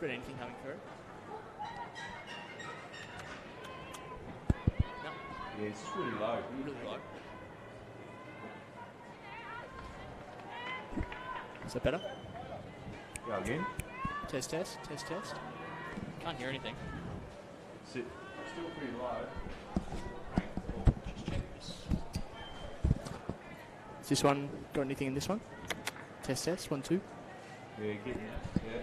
but anything coming through? No. Yeah, it's really low. Really low. Is that better? Go again. Test, test, test, test. Can't hear anything. Still pretty low. Just check this. Is this one got anything in this one? Test, test, 1, 2. Yeah, getting it. Yeah.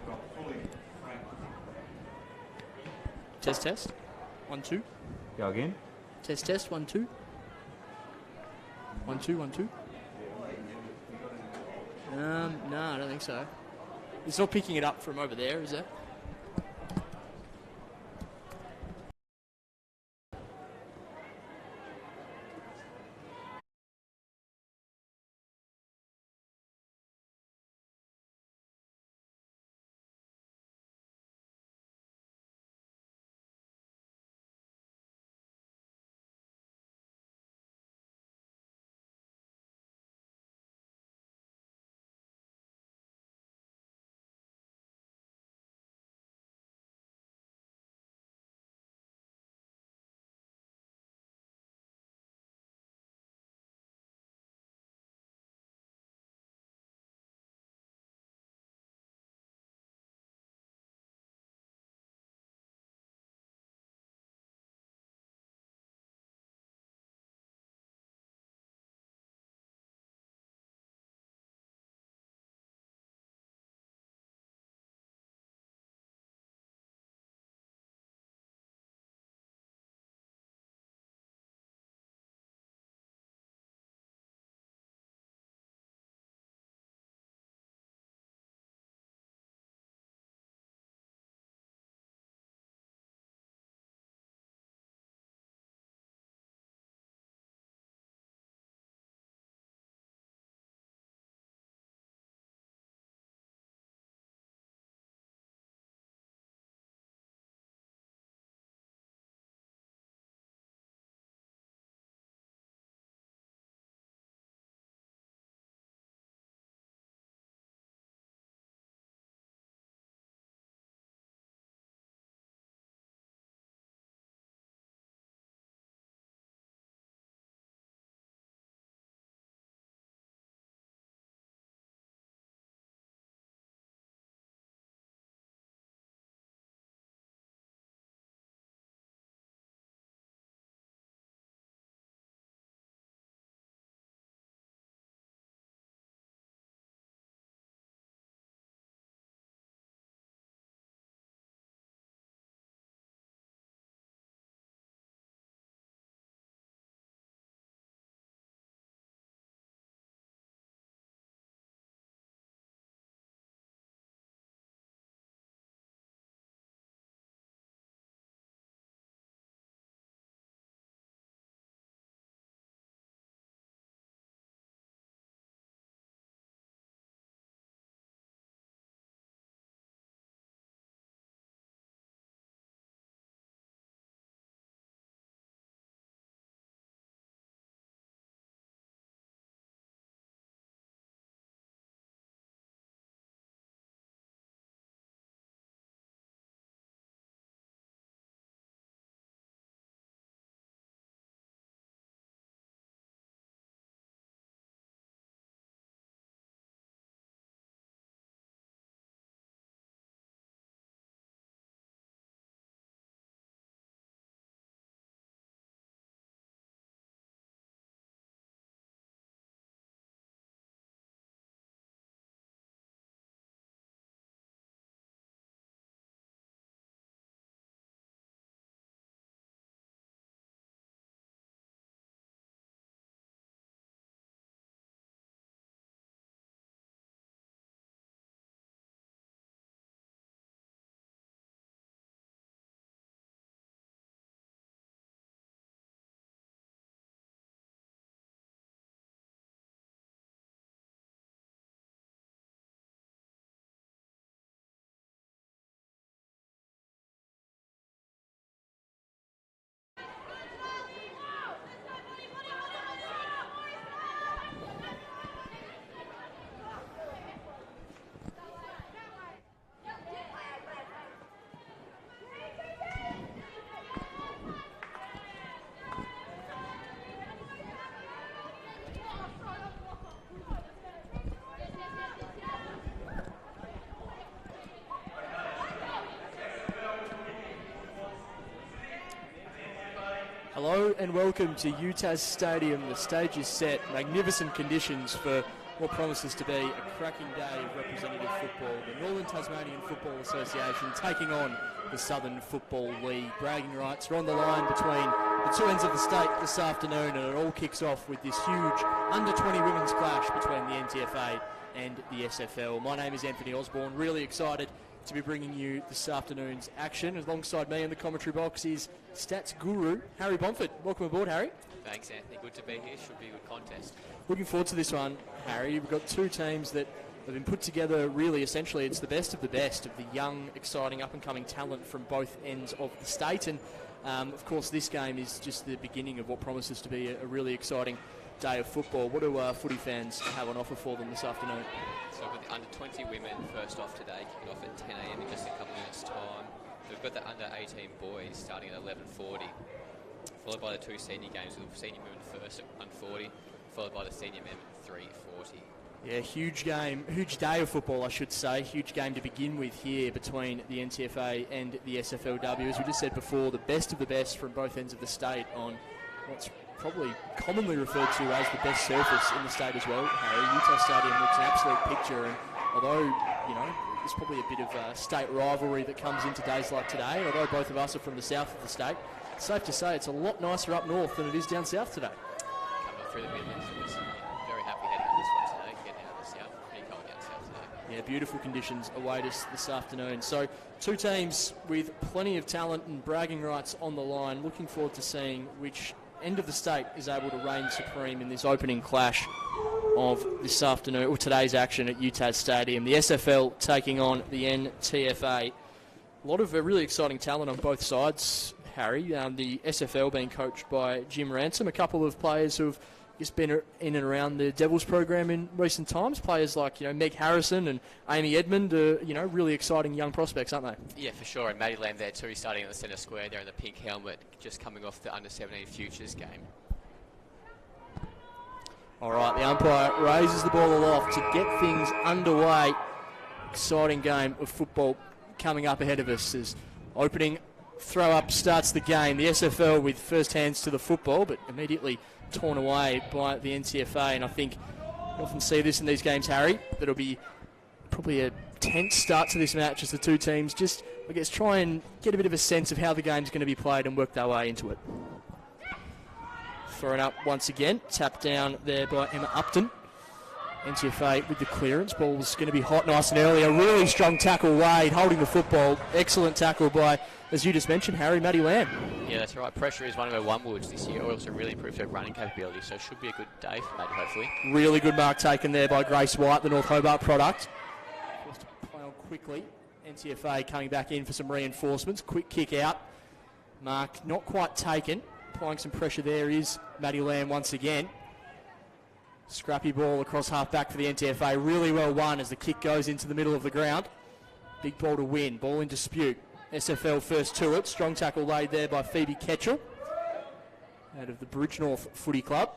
Not fully frank. Test, test, 1, 2. Go again. Test, test, 1, 2. 1, 2, 1, 2. No, I don't think so. It's not picking it up from over there, is it? and welcome to UTAS Stadium. The stage is set, magnificent conditions for what promises to be a cracking day of representative football. The Northern Tasmanian Football Association taking on the Southern Football League. Bragging rights are on the line between the two ends of the state this afternoon, and it all kicks off with this huge under-20 women's clash between the NTFA and the SFL. My name is Anthony Osborne, really excited to be bringing you this afternoon's action. Alongside me in the commentary box is stats guru Harry Bomford. Welcome aboard, Harry. Thanks, Anthony. Good to be here. Should be a good contest. Looking forward to this one, Harry. We've got two teams that have been put together really, essentially, it's the best of the young, exciting, up-and-coming talent from both ends of the state. And, of course, this game is just the beginning of what promises to be a really exciting day of football. What do footy fans have on offer for them this afternoon? So we've got the under-20 women first off today, kicking off at 10 a.m. in just a couple of minutes' time. We've got the under-18 boys starting at 11:40, followed by the two senior games with the senior women first at 1:40, followed by the senior men at 3:40. Yeah, huge game, huge day of football, I should say. Huge game to begin with here between the NTFA and the SFLW. As we just said before, the best of the best from both ends of the state on what's probably commonly referred to as the best surface in the state as well, Harry. UTAS Stadium looks an absolute picture, and although, you know, there's probably a bit of state rivalry that comes into days like today, although both of us are from the south of the state, it's safe to say it's a lot nicer up north than it is down south today. Coming up through the Midlands, very happy heading on this one today, getting out of the south. Pretty cold down south today. Yeah, beautiful conditions await us this afternoon. So, two teams with plenty of talent and bragging rights on the line. Looking forward to seeing which end of the state is able to reign supreme in this opening clash of this afternoon, or today's action at UTAS Stadium. The SFL taking on the NTFA. A lot of really exciting talent on both sides, Harry. The SFL being coached by Jim Ransom. A couple of players who have just been in and around the Devils program in recent times. Players like, Meg Harrison and Amy Edmond are, really exciting young prospects, aren't they? Yeah, for sure. And Maddie Lamb there too, starting in the centre square there in the pink helmet, just coming off the under-17 Futures game. All right, the umpire raises the ball aloft to get things underway. Exciting game of football coming up ahead of us as opening throw-up starts the game. The SFL with first hands to the football, but immediately torn away by the NTFA. And I think you often see this in these games, Harry, that it'll be probably a tense start to this match as the two teams just, I guess, try and get a bit of a sense of how the game's going to be played and work their way into it. Thrown up once again, tapped down there by Emma Upton. NTFA with the clearance. Ball's going to be hot nice and early. A really strong tackle, Wade, holding the football. Excellent tackle by, as you just mentioned, Harry, Maddie Lamb. Yeah, that's right. Pressure is one of her one-woods this year. Also really improved her running capability, so it should be a good day for Maddie, hopefully. Really good mark taken there by Grace White, the North Hobart product. Forced to play on quickly. NTFA coming back in for some reinforcements. Quick kick out. Mark not quite taken. Applying some pressure there is Maddie Lamb once again. Scrappy ball across half-back for the NTFA. Really well won as the kick goes into the middle of the ground. Big ball to win. Ball in dispute. SFL first to it. Strong tackle laid there by Phoebe Ketchell out of the Bridgenorth Footy Club.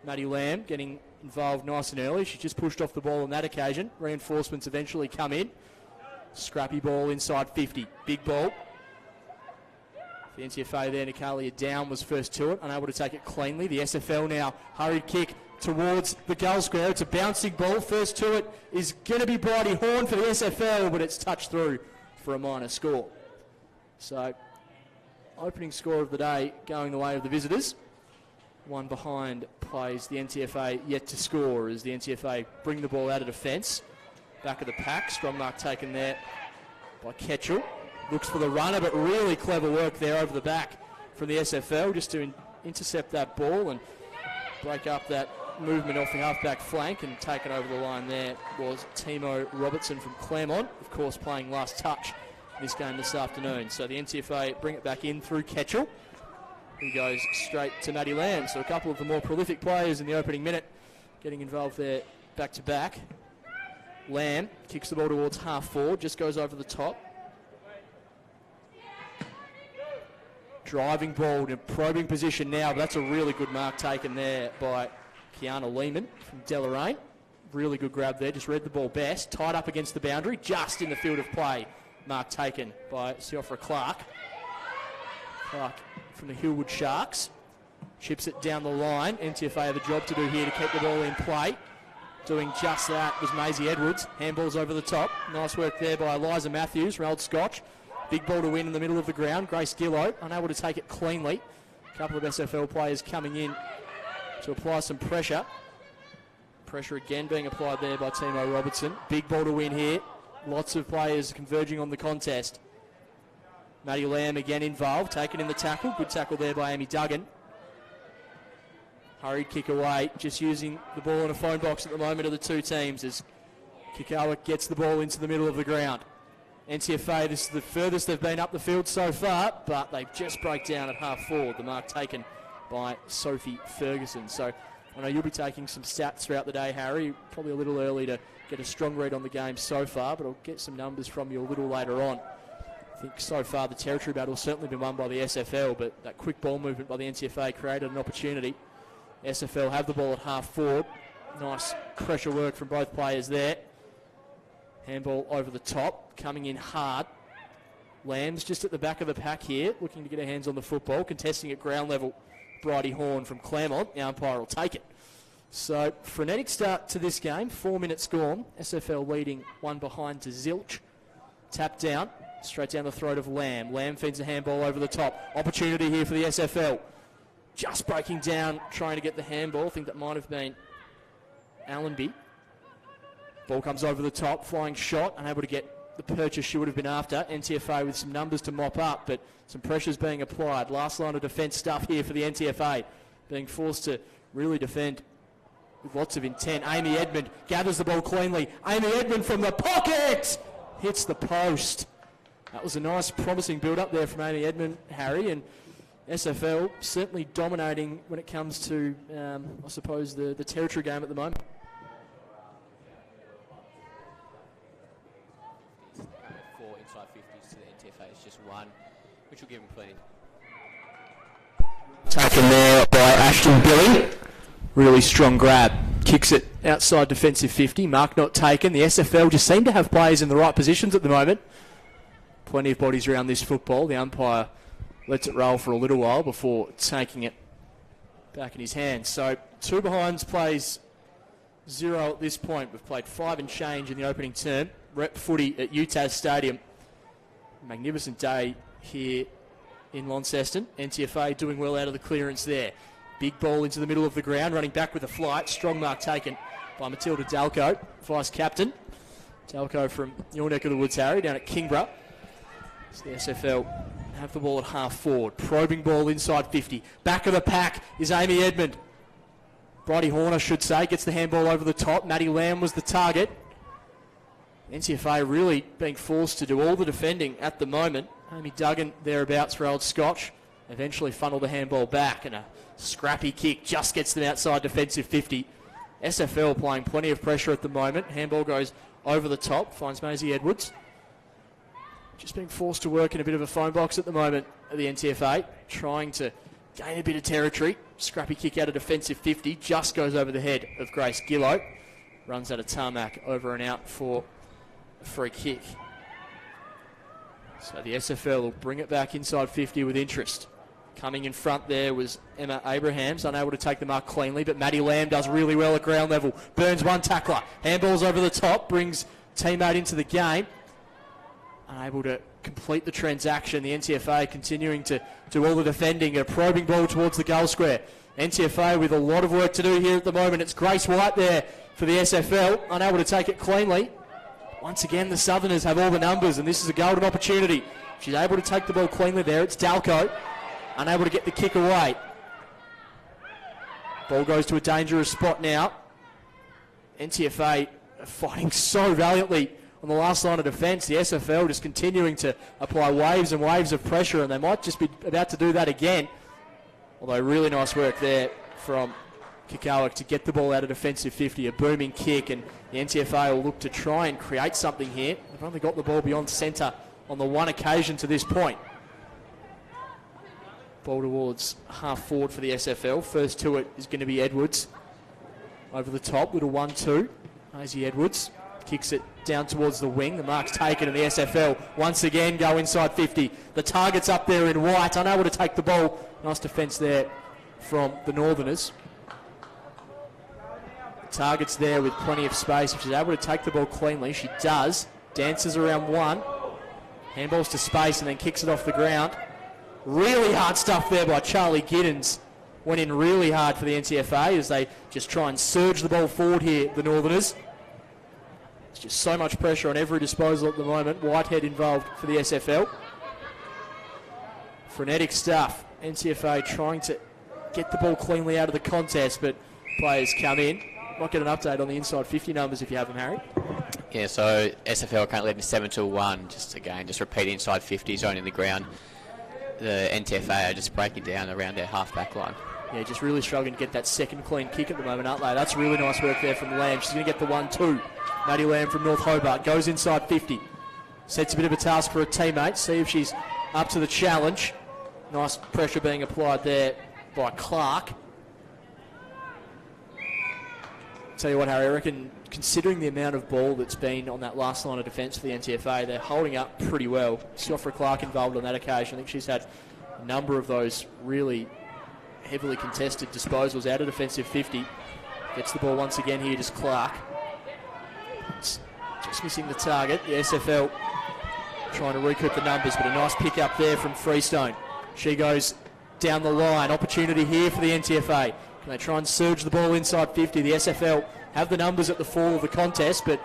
Maddie Lamb getting involved nice and early. She just pushed off the ball on that occasion. Reinforcements eventually come in. Scrappy ball inside 50. Big ball. The NTFA there, Natalia Down was first to it. Unable to take it cleanly. The SFL now. Hurried kick towards the goal square. It's a bouncing ball. First to it is going to be Bridie Horn for the SFL, but it's touched through for a minor score. So, opening score of the day going the way of the visitors. One behind plays the NTFA yet to score as the NTFA bring the ball out of defence. Back of the pack. Strong mark taken there by Ketchell. Looks for the runner, but really clever work there over the back from the SFL just to intercept that ball and break up that movement off the half-back flank, and taken over the line there was Teemo Robertson from Claremont, of course playing last touch this game this afternoon. So the NTFA bring it back in through Ketchell, who goes straight to Maddie Lamb. So a couple of the more prolific players in the opening minute getting involved there back-to-back. Lamb kicks the ball towards half-forward, just goes over the top. Driving ball in a probing position now, but that's a really good mark taken there by Kiana Lehman from Deloraine. Really good grab there, just read the ball best. Tied up against the boundary, just in the field of play. Mark taken by Siofra Clark. Clark from the Hillwood Sharks. Chips it down the line. NTFA have a job to do here to keep the ball in play. Doing just that was Maisie Edwards. Handballs over the top. Nice work there by Eliza Matthews from Old Scotch. Big ball to win in the middle of the ground. Grace Gillow unable to take it cleanly. A couple of SFL players coming in to apply some pressure. Pressure again being applied there by Teemo Robertson. Big ball to win here. Lots of players converging on the contest. Maddie Lamb again involved, taken in the tackle. Good tackle there by Amy Duggan. Hurried kick away, just using the ball in a phone box at the moment of the two teams as Kikawa gets the ball into the middle of the ground. NTFA, this is the furthest they've been up the field so far, but they just break down at half forward. The mark taken by Sophie Ferguson. So I know you'll be taking some stats throughout the day, Harry. Probably a little early to get a strong read on the game so far, but I'll get some numbers from you a little later on. I think so far the territory battle's certainly been won by the SFL, but that quick ball movement by the NTFA created an opportunity. SFL have the ball at half forward. Nice pressure work from both players there. Handball over the top, coming in hard. Lamb's just at the back of the pack here, looking to get her hands on the football, contesting at ground level. Bridie Horn from Claremont, the umpire will take it. So, frenetic start to this game, 4 minutes gone. SFL leading one behind to Zilch. Tap down, straight down the throat of Lamb. Lamb feeds a handball over the top. Opportunity here for the SFL. Just breaking down, trying to get the handball. I think that might have been Allenby. Ball comes over the top, flying shot, unable to get the purchase she would have been after. NTFA with some numbers to mop up, but some pressures being applied. Last line of defence stuff here for the NTFA. Being forced to really defend with lots of intent. Amy Edmond gathers the ball cleanly. Amy Edmond from the pocket! Hits the post. That was a nice, promising build-up there from Amy Edmond, Harry, and SFL certainly dominating when it comes to, I suppose, the territory game at the moment. Four inside 50s to the NTFA, it's just one, which will give them plenty. Taken there by Ashton Billy. Really strong grab. Kicks it outside defensive 50. Mark not taken. The SFL just seem to have players in the right positions at the moment. Plenty of bodies around this football. The umpire lets it roll for a little while before taking it back in his hands. So 2 behinds plays 0 at this point. We've played 5 and change in the opening term. Rep footy at UTAS Stadium. Magnificent day here in Launceston. NTFA doing well out of the clearance there. Big ball into the middle of the ground, running back with a flight. Strong mark taken by Matilda Dalco, vice captain. Dalco from your neck of the woods, Harry, down at Kingborough. So the SFL have the ball at half forward. Probing ball inside 50. Back of the pack is Amy Edmond. Bridie Horn, I should say, gets the handball over the top. Maddie Lamb was the target. NTFA really being forced to do all the defending at the moment. Amy Duggan thereabouts for Old Scotch. Eventually funnel the handball back, and a scrappy kick just gets them outside defensive 50. SFL applying plenty of pressure at the moment. Handball goes over the top, finds Maisie Edwards. Just being forced to work in a bit of a phone box at the moment at the NTFA, trying to gain a bit of territory. Scrappy kick out of defensive 50, just goes over the head of Grace Gillow. Runs out of tarmac, over and out for a free kick. So the SFL will bring it back inside 50 with interest. Coming in front there was Emma Abrahams, unable to take the mark cleanly, but Maddie Lamb does really well at ground level. Burns one tackler. Handballs over the top, brings teammate into the game. Unable to complete the transaction. The NTFA continuing to do all the defending. A probing ball towards the goal square. NTFA with a lot of work to do here at the moment. It's Grace White there for the SFL, unable to take it cleanly. Once again, the Southerners have all the numbers, and this is a golden opportunity. She's able to take the ball cleanly there. It's Dalco, unable to get the kick away. Ball goes to a dangerous spot now. NTFA fighting so valiantly on the last line of defence. The SFL just continuing to apply waves and waves of pressure, and they might just be about to do that again. Although really nice work there from Kikawak to get the ball out of defensive 50, a booming kick, and the NTFA will look to try and create something here. They've only got the ball beyond centre on the one occasion to this point. Ball towards half forward for the SFL. First to it is going to be Edwards. Over the top, little 1-2. Maisie Edwards kicks it down towards the wing. The mark's taken, and the SFL once again go inside 50. The target's up there in white, unable to take the ball. Nice defence there from the Northerners. Target's there with plenty of space. If she's able to take the ball cleanly, she does. Dances around one. Handballs to space and then kicks it off the ground. Really hard stuff there by Charlie Giddens. Went in really hard for the NTFA as they just try and surge the ball forward here, the Northerners. There's just so much pressure on every disposal at the moment. Whitehead involved for the SFL. Frenetic stuff. NTFA trying to get the ball cleanly out of the contest, but players come in. Might get an update on the inside 50 numbers if you have them, Harry. Yeah, so SFL currently leading 7-1. Just repeat inside 50, zone in the ground. The NTFA are just breaking down around their half-back line. Yeah, just really struggling to get that second clean kick at the moment, aren't they? That's really nice work there from Lamb. She's going to get the 1-2. Maddie Lamb from North Hobart goes inside 50. Sets a bit of a task for her teammate. See if she's up to the challenge. Nice pressure being applied there by Clark. Tell you what, Harry, I reckon considering the amount of ball that's been on that last line of defence for the NTFA, they're holding up pretty well. Siofra Clark involved on that occasion. I think she's had a number of those really heavily contested disposals out of defensive 50. Gets the ball once again here, just Clark. It's just missing the target. The SFL trying to recoup the numbers, but a nice pick up there from Freestone. She goes down the line. Opportunity here for the NTFA. Can they try and surge the ball inside 50? The SFL have the numbers at the fall of the contest, but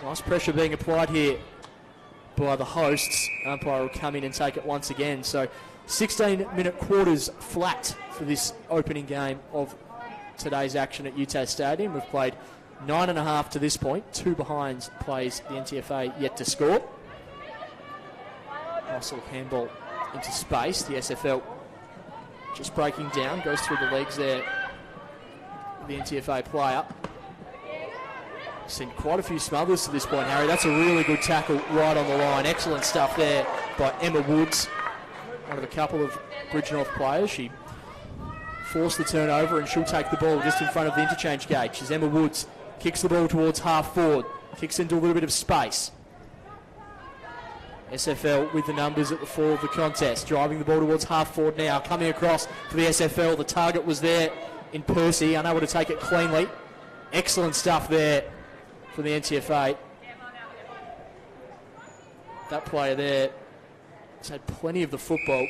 nice pressure being applied here by the hosts. Umpire will come in and take it once again. So 16-minute quarters flat for this opening game of today's action at UTAS Stadium. We've played 9.5 to this point. 2 behinds plays the NTFA yet to score. Nice little handball into space. The SFL just breaking down, goes through the legs there. The NTFA player. Seen quite a few smothers to this point, Harry. That's a really good tackle right on the line. Excellent stuff there by Emma Woods, one of a couple of Bridgnorth players. She forced the turnover and she'll take the ball just in front of the interchange gate. She's Emma Woods, kicks the ball towards half forward, kicks into a little bit of space. SFL with the numbers at the fall of the contest, driving the ball towards half forward now, coming across for the SFL. The target was there in Percy, unable to take it cleanly. Excellent stuff there for the NTFA. That player there has had plenty of the football.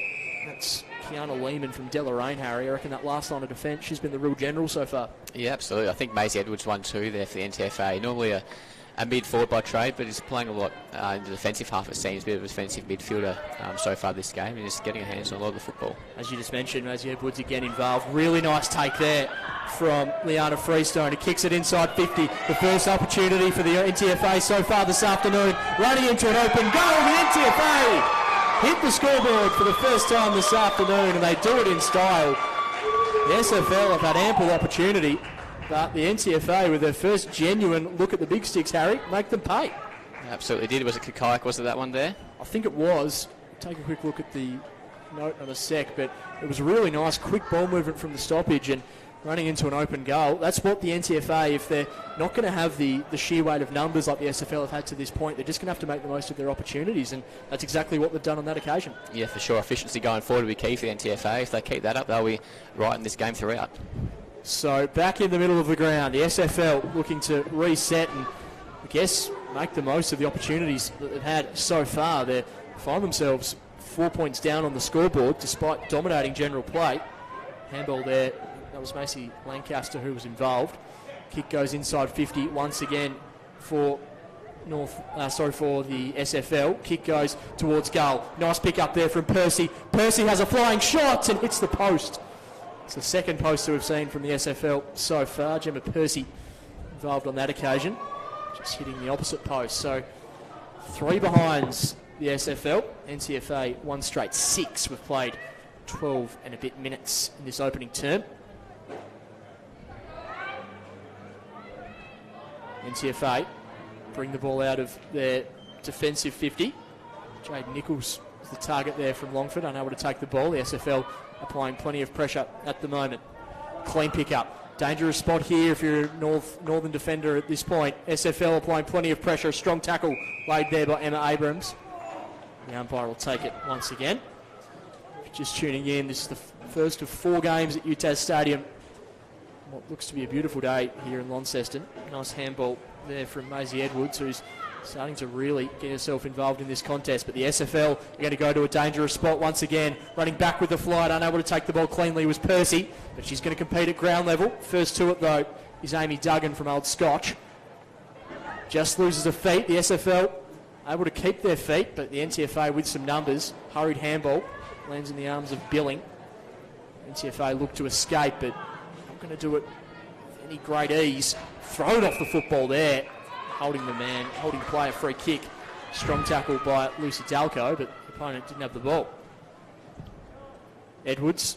That's Kiana Lehman from Deloraine, Harry. I reckon that last line of defence, she's been the real general so far. Yeah, absolutely. I think Maisie Edwards won 2 there for the NTFA. Normally a mid-forward by trade, but he's playing a lot in the defensive half, it seems. A bit of a defensive midfielder so far this game, and just getting her hands on a lot of the football. As you just mentioned, Maisie Edwards again involved. Really nice take there from Liana Freestone, who kicks it inside 50. The first opportunity for the NTFA so far this afternoon. Running into an open goal, the NTFA hit the scoreboard for the first time this afternoon, and they do it in style. The SFL have had ample opportunity, but the NTFA, with their first genuine look at the big sticks, Harry, make them pay. Absolutely did. Was it Kakayak? Was it that one there? I think it was. Take a quick look at the note in a sec, but it was a really nice quick ball movement from the stoppage and running into an open goal. That's what the NTFA, if they're not going to have the sheer weight of numbers like the SFL have had to this point, they're just going to have to make the most of their opportunities, and that's exactly what they've done on that occasion. Yeah, for sure. Efficiency going forward will be key for the NTFA. If they keep that up, they'll be right in this game throughout. So back in the middle of the ground, the SFL looking to reset and, I guess, make the most of the opportunities that they've had so far. They find themselves 4 points down on the scoreboard despite dominating general play. Handball there, that was Macy Lancaster who was involved. Kick goes inside 50 once again for the SFL. Kick goes towards goal. Nice pick up there from Percy. Percy has a flying shot and hits the post. It's the second poster we've seen from the SFL so far. Gemma Percy involved on that occasion, just hitting the opposite post. So 3 behinds the SFL. NTFA 1 straight 6. We've played 12 and a bit minutes in this opening term. NTFA bring the ball out of their defensive 50. Jade Nichols is the target there from Longford, unable to take the ball. The SFL applying plenty of pressure at the moment. Clean pick up. Dangerous spot here if you're a northern defender at this point. SFL applying plenty of pressure. Strong tackle laid there by Emma Abrams. The umpire will take it once again. Just tuning in, this is the First of 4 games at UTAS Stadium. What looks to be a beautiful day here in Launceston. Nice handball there from Maisie Edwards, who's starting to really get herself involved in this contest. But the SFL are going to go to a dangerous spot once again. Running back with the flight, unable to take the ball cleanly was Percy, but she's going to compete at ground level. First to it, though, is Amy Duggan from Old Scotch. Just loses her feet. The SFL able to keep their feet, but the NTFA with some numbers. Hurried handball, lands in the arms of Billing. NTFA look to escape, but not going to do it with any great ease. Thrown off the football there. Holding player, free kick. Strong tackle by Lucy Dalco, but the opponent didn't have the ball. Edwards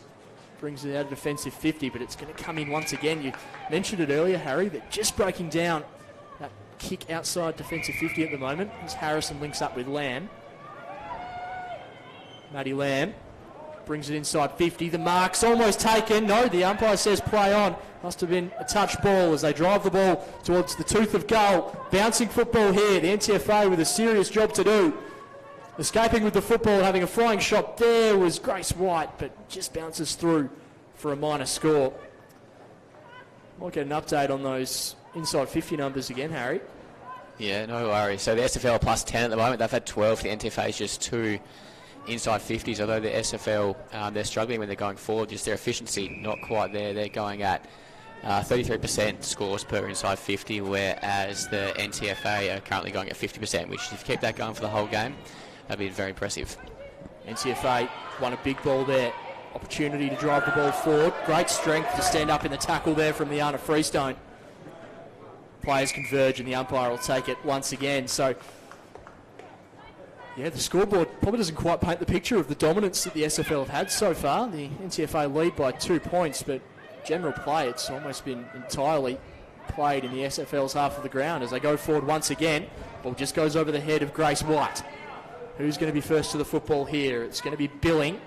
brings it out of defensive 50, but it's going to come in once again. You mentioned it earlier, Harry, that just breaking down that kick outside defensive 50 at the moment as Harrison links up with Lamb. Maddie Lamb brings it inside 50. The mark's almost taken. No, the umpire says play on. Must have been a touch ball as they drive the ball towards the tooth of goal. Bouncing football here. The NTFA with a serious job to do. Escaping with the football and having a flying shot there was Grace White, but just bounces through for a minor score. Might get an update on those inside 50 numbers again, Harry. Yeah, no worries. So the SFL are plus 10 at the moment. They've had 12. The NTFA is just 2 inside 50s, although the SFL, they're struggling when they're going forward. Just their efficiency not quite there. They're going at 33% scores per inside 50, whereas the NTFA are currently going at 50%, which if you keep that going for the whole game, that'd be very impressive. NTFA won a big ball there. Opportunity to drive the ball forward. Great strength to stand up in the tackle there from Liana Freestone. Players converge and the umpire will take it once again. So, yeah, the scoreboard probably doesn't quite paint the picture of the dominance that the SFL have had so far. The NTFA lead by 2 points, but general play, it's almost been entirely played in the SFL's half of the ground as they go forward once again. Ball just goes over the head of Grace White. Who's going to be first to the football here? It's going to be Billing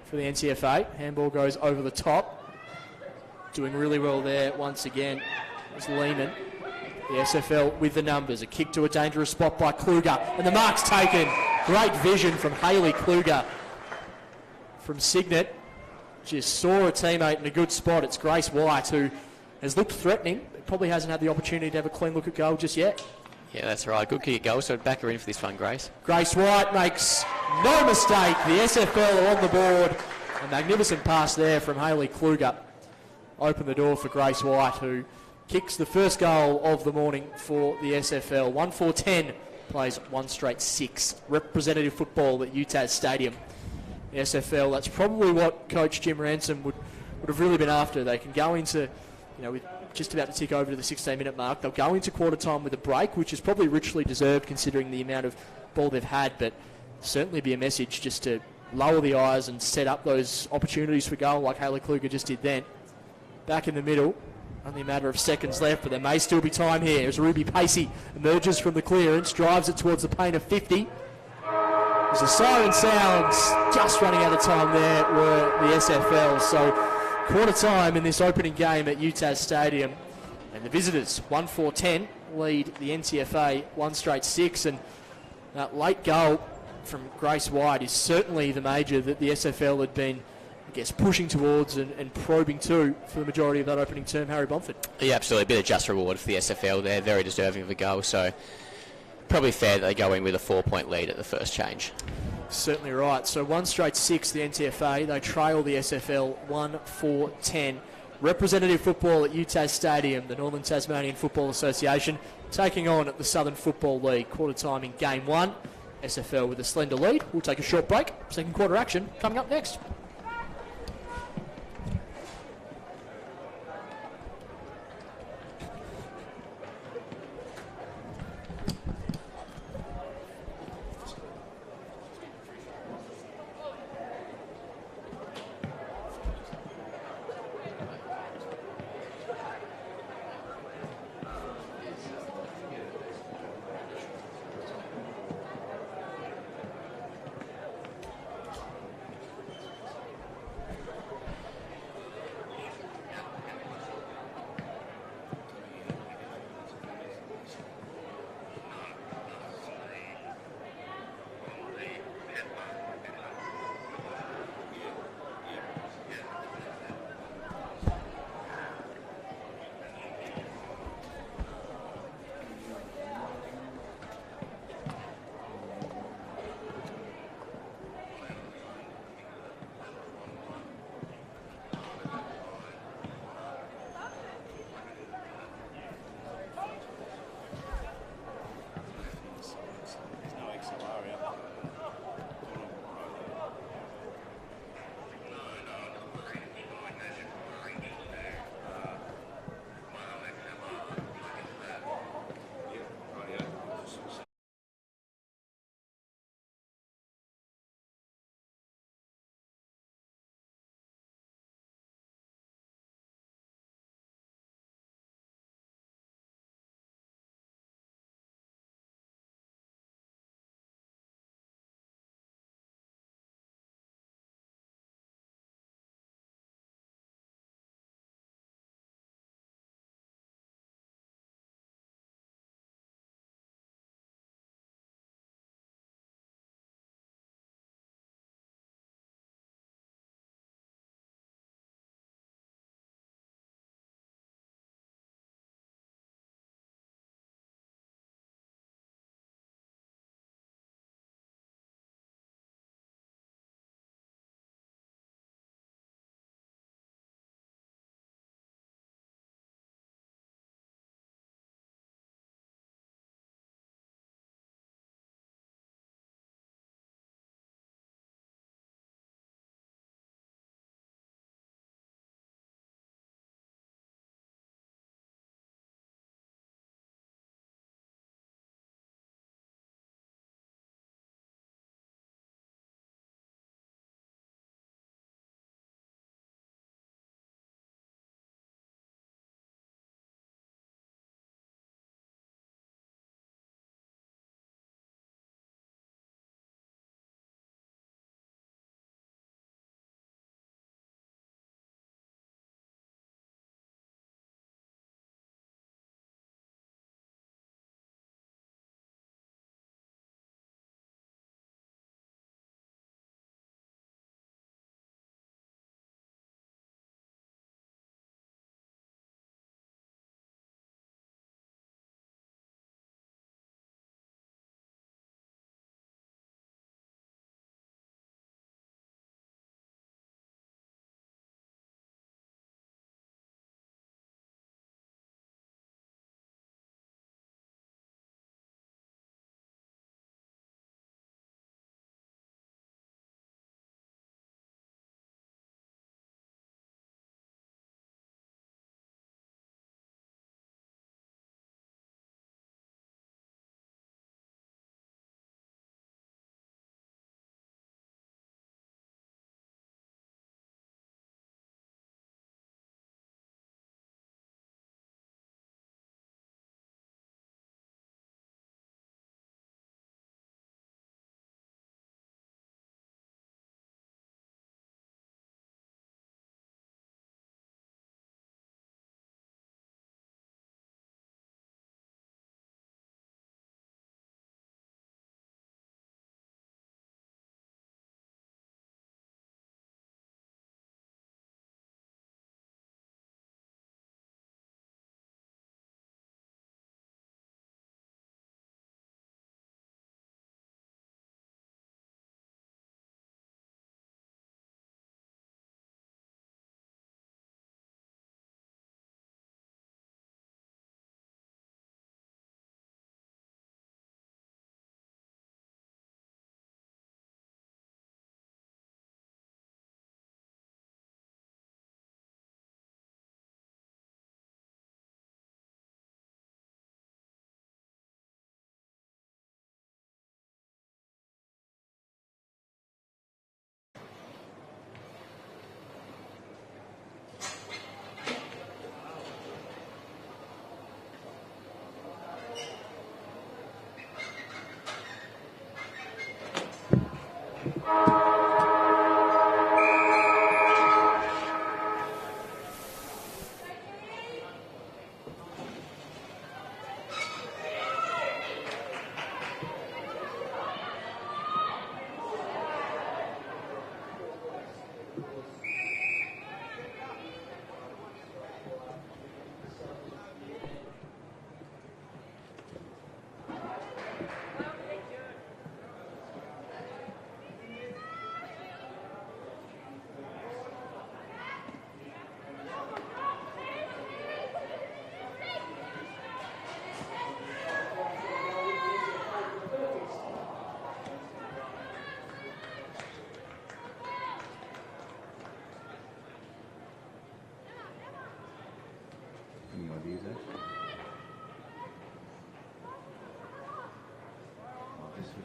for the NTFA. Handball goes over the top. Doing really well there once again is Lehman. The SFL with the numbers. A kick to a dangerous spot by Kluger. And the mark's taken. Great vision from Hayley Kluger from Signet. Just saw a teammate in a good spot. It's Grace White, who has looked threatening, but probably hasn't had the opportunity to have a clean look at goal just yet. Yeah, that's right. Good kick at goal, so back her in for this one, Grace. Grace White makes no mistake. The SFL are on the board. A magnificent pass there from Hayley Kluger. Open the door for Grace White, who kicks the first goal of the morning for the SFL. 1-4-10, plays 1 straight 6. Representative football at UTAS Stadium. The SFL, that's probably what Coach Jim Ransom would have really been after. They can go into, with just about to tick over to the 16-minute mark. They'll go into quarter time with a break, which is probably richly deserved considering the amount of ball they've had, but certainly be a message just to lower the eyes and set up those opportunities for goal like Hayley Kluger just did then. Back in the middle, only a matter of seconds left, but there may still be time here as Ruby Pacey emerges from the clearance, drives it towards the paint of 50. As the siren sounds, just running out of time there were the SFL. So quarter time in this opening game at UTAS Stadium. And the visitors, 1-4-10, lead the NTFA 1 straight 6. And that late goal from Grace White is certainly the major that the SFL had been, pushing towards and probing to for the majority of that opening term. Harry Bomford. Yeah, absolutely. A bit of just reward for the SFL. They're very deserving of a goal. So probably fair that they go in with a 4-point lead at the first change. Certainly right. So 1 straight 6, the NTFA. They trail the SFL 1-4-10. Representative football at UTAS Stadium, the Northern Tasmanian Football Association, taking on the Southern Football League. Quarter time in game 1. SFL with a slender lead. We'll take a short break. Second quarter action coming up next.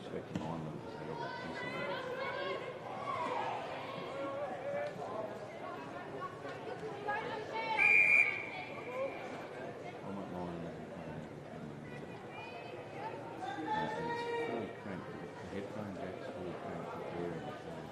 expecting Ireland to settle that piece on it. I'm not lying that it's fully cranked. The headphone jack's fully cranked with the air in the phone.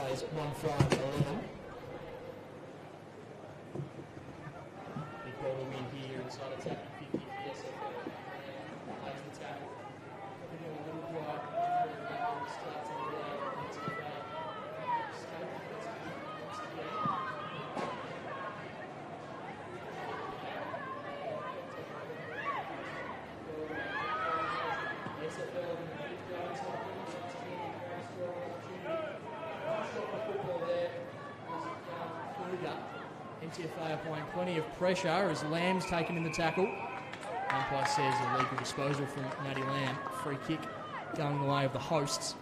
plays 1-5-11. Big ball to win here inside attacking 50 for the SFL. Plays the tackle. Probably got a little quiet. Starts on the NTFA. Escape. Once again. The SFL and the big guys like NTFA applying plenty of pressure as Lamb's taken in the tackle. Umpire says illegal disposal from Matty Lamb. Free kick going the way of the hosts.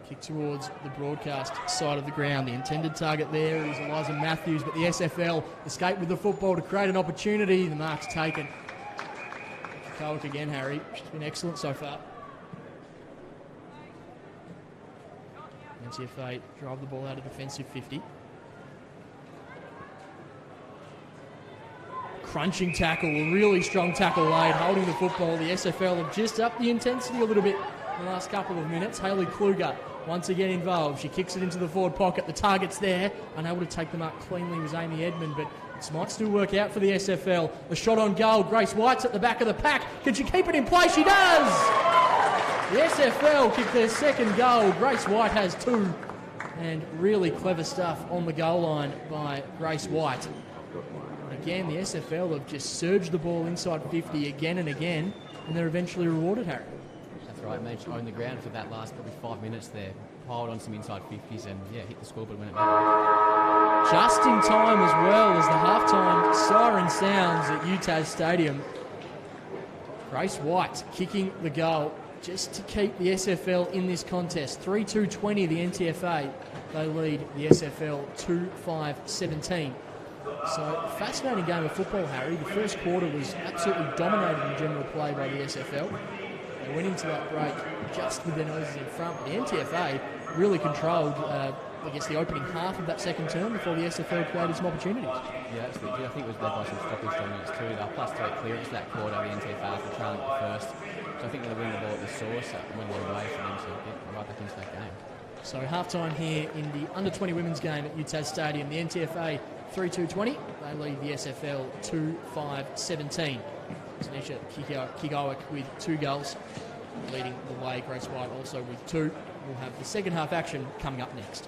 Kick towards the broadcast side of the ground. The intended target there is Eliza Matthews, but the SFL escaped with the football to create an opportunity. The mark's taken. Cowick again, Harry. She's been excellent so far. NTFA drive the ball out of defensive 50. Crunching tackle, a really strong tackle laid, holding the football. The SFL have just upped the intensity a little bit in the last couple of minutes. Hayley Kluger once again involved. She kicks it into the forward pocket. The target's there. Unable to take the mark cleanly was Amy Edmond, but this might still work out for the SFL. The shot on goal. Grace White's at the back of the pack. Can she keep it in play? She does! The SFL kicked their second goal. Grace White has two. And really clever stuff on the goal line by Grace White. Again, the SFL have just surged the ball inside 50 again and again, and they're eventually rewarded, Harry. That's right, mate. Owned the ground for that last probably 5 minutes there. Piled on some inside 50s and, yeah, hit the scoreboard when it mattered. Just in time as well as the halftime siren sounds at UTAS Stadium. Grace White kicking the goal just to keep the SFL in this contest. 3-2-20 the NTFA. They lead the SFL 2-5-17. So, fascinating game of football, Harry. The first quarter was absolutely dominated in general play by the SFL. They went into that break just with their noses in front. But the NTFA really controlled, the opening half of that second term before the SFL created some opportunities. Yeah, absolutely. I think it was led by some stoppage dominance too. They were +3 clearance that quarter, the NTFA after trailing at the first. So I think they're winning the ball at the source. It went a long way for them to get right back into that game. So half-time here in the under-20 women's game at UTAS Stadium. The NTFA 3-2-20. They lead the SFL 2-5-17. Tanisha Kigowick with 2 goals, leading the way. Grace White also with 2. We'll have the second half action coming up next.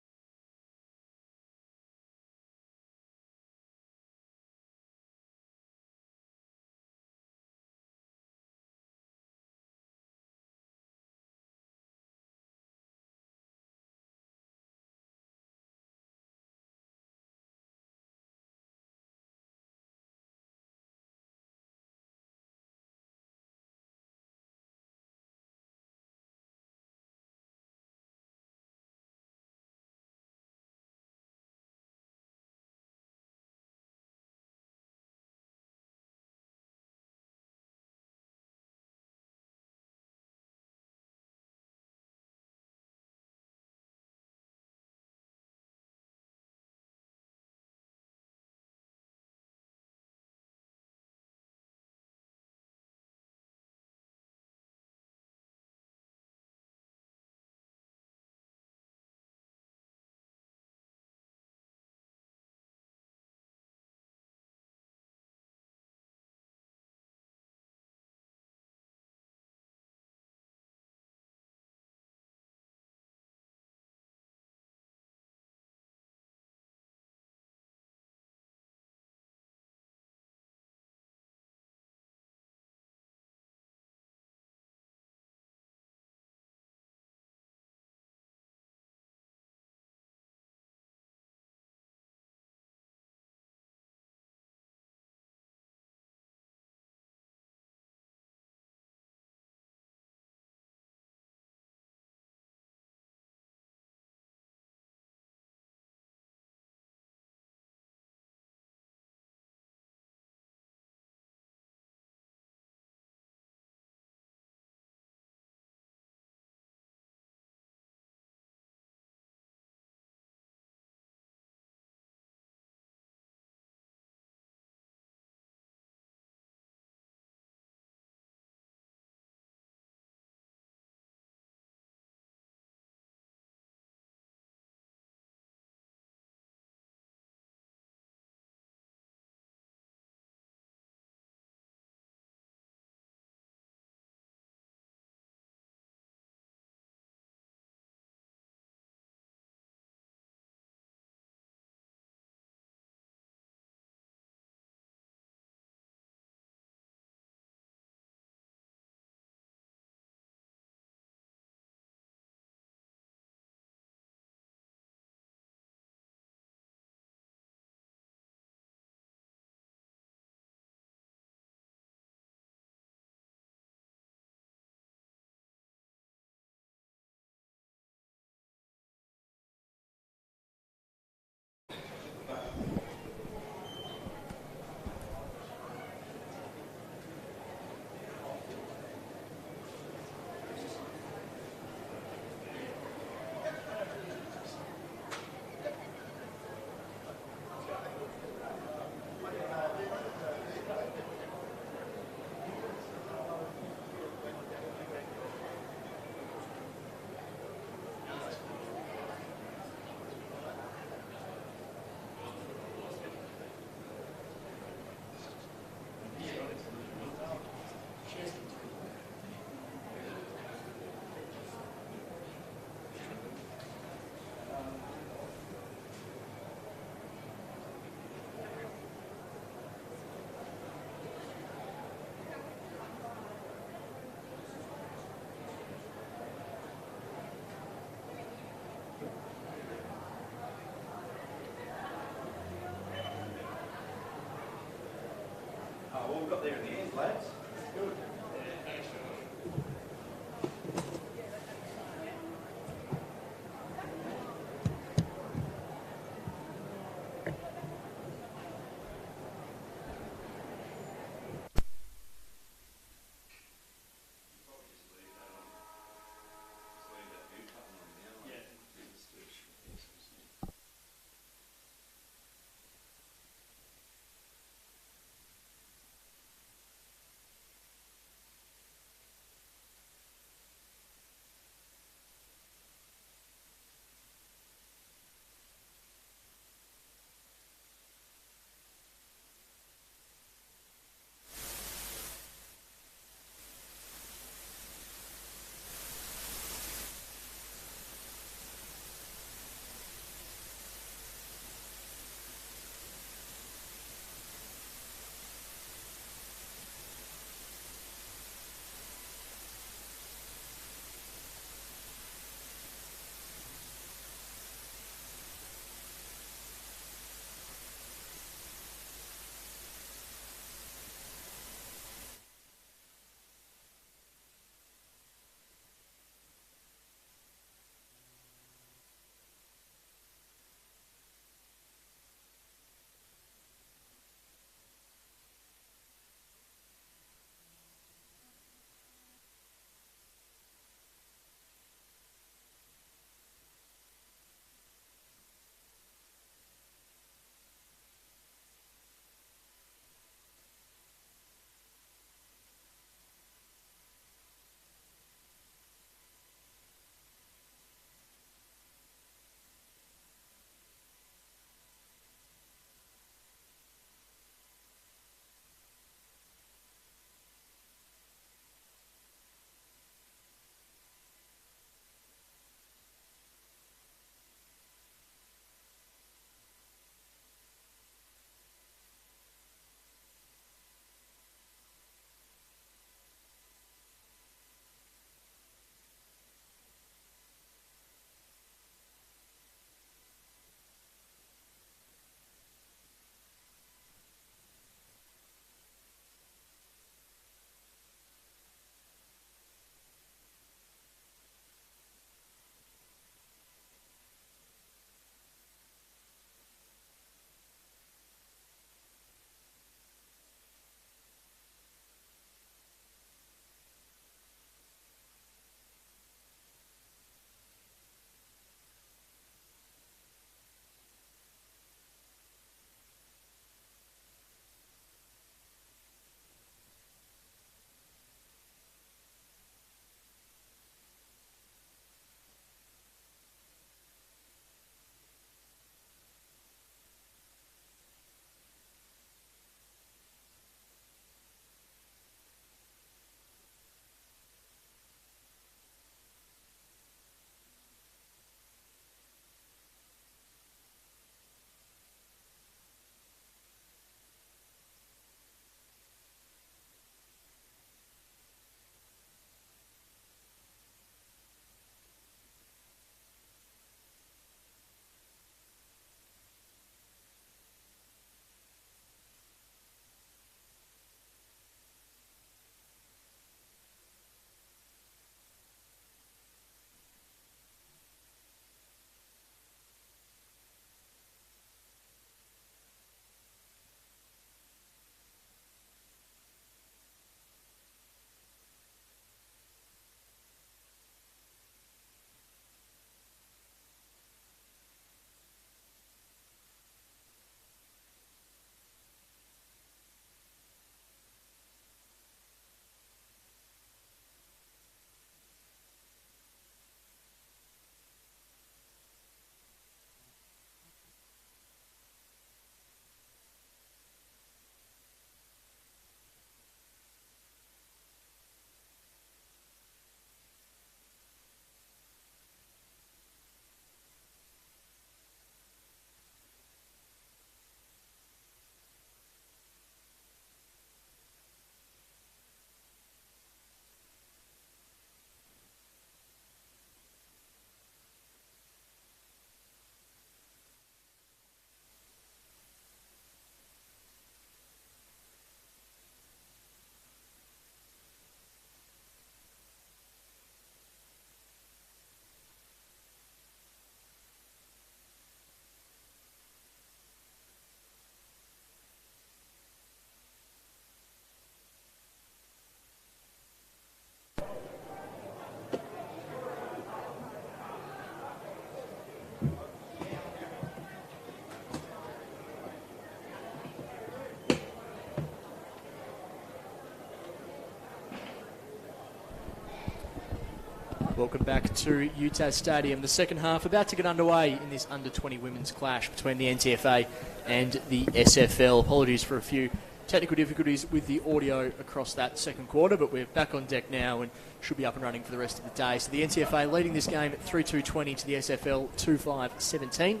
Welcome back to UTAS Stadium. The second half about to get underway in this under-20 women's clash between the NTFA and the SFL. Apologies for a few technical difficulties with the audio across that second quarter, but we're back on deck now and should be up and running for the rest of the day. So the NTFA leading this game at 3-2-20 to the SFL 2-5-17.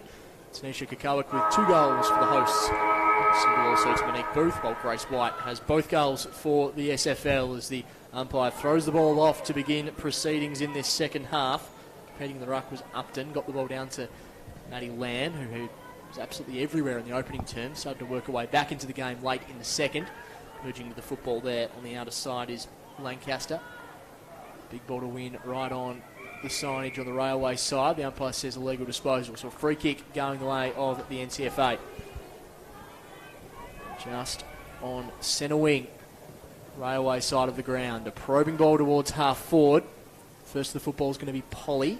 Tanisha Kakawik with 2 goals for the hosts. Single also to Monique Booth, while Grace White has both goals for the SFL as the umpire throws the ball off to begin proceedings in this second half. Competing the ruck was Upton, got the ball down to Maddie Lamb, who was absolutely everywhere in the opening term. Started to work her way back into the game late in the second. Merging with the football there on the outer side is Lancaster. Big ball to win right on the signage on the railway side. The umpire says a legal disposal. So a free kick going the way of the NTFA. Just on centre wing. Railway side of the ground. A probing ball towards half forward. First the football is going to be Polly.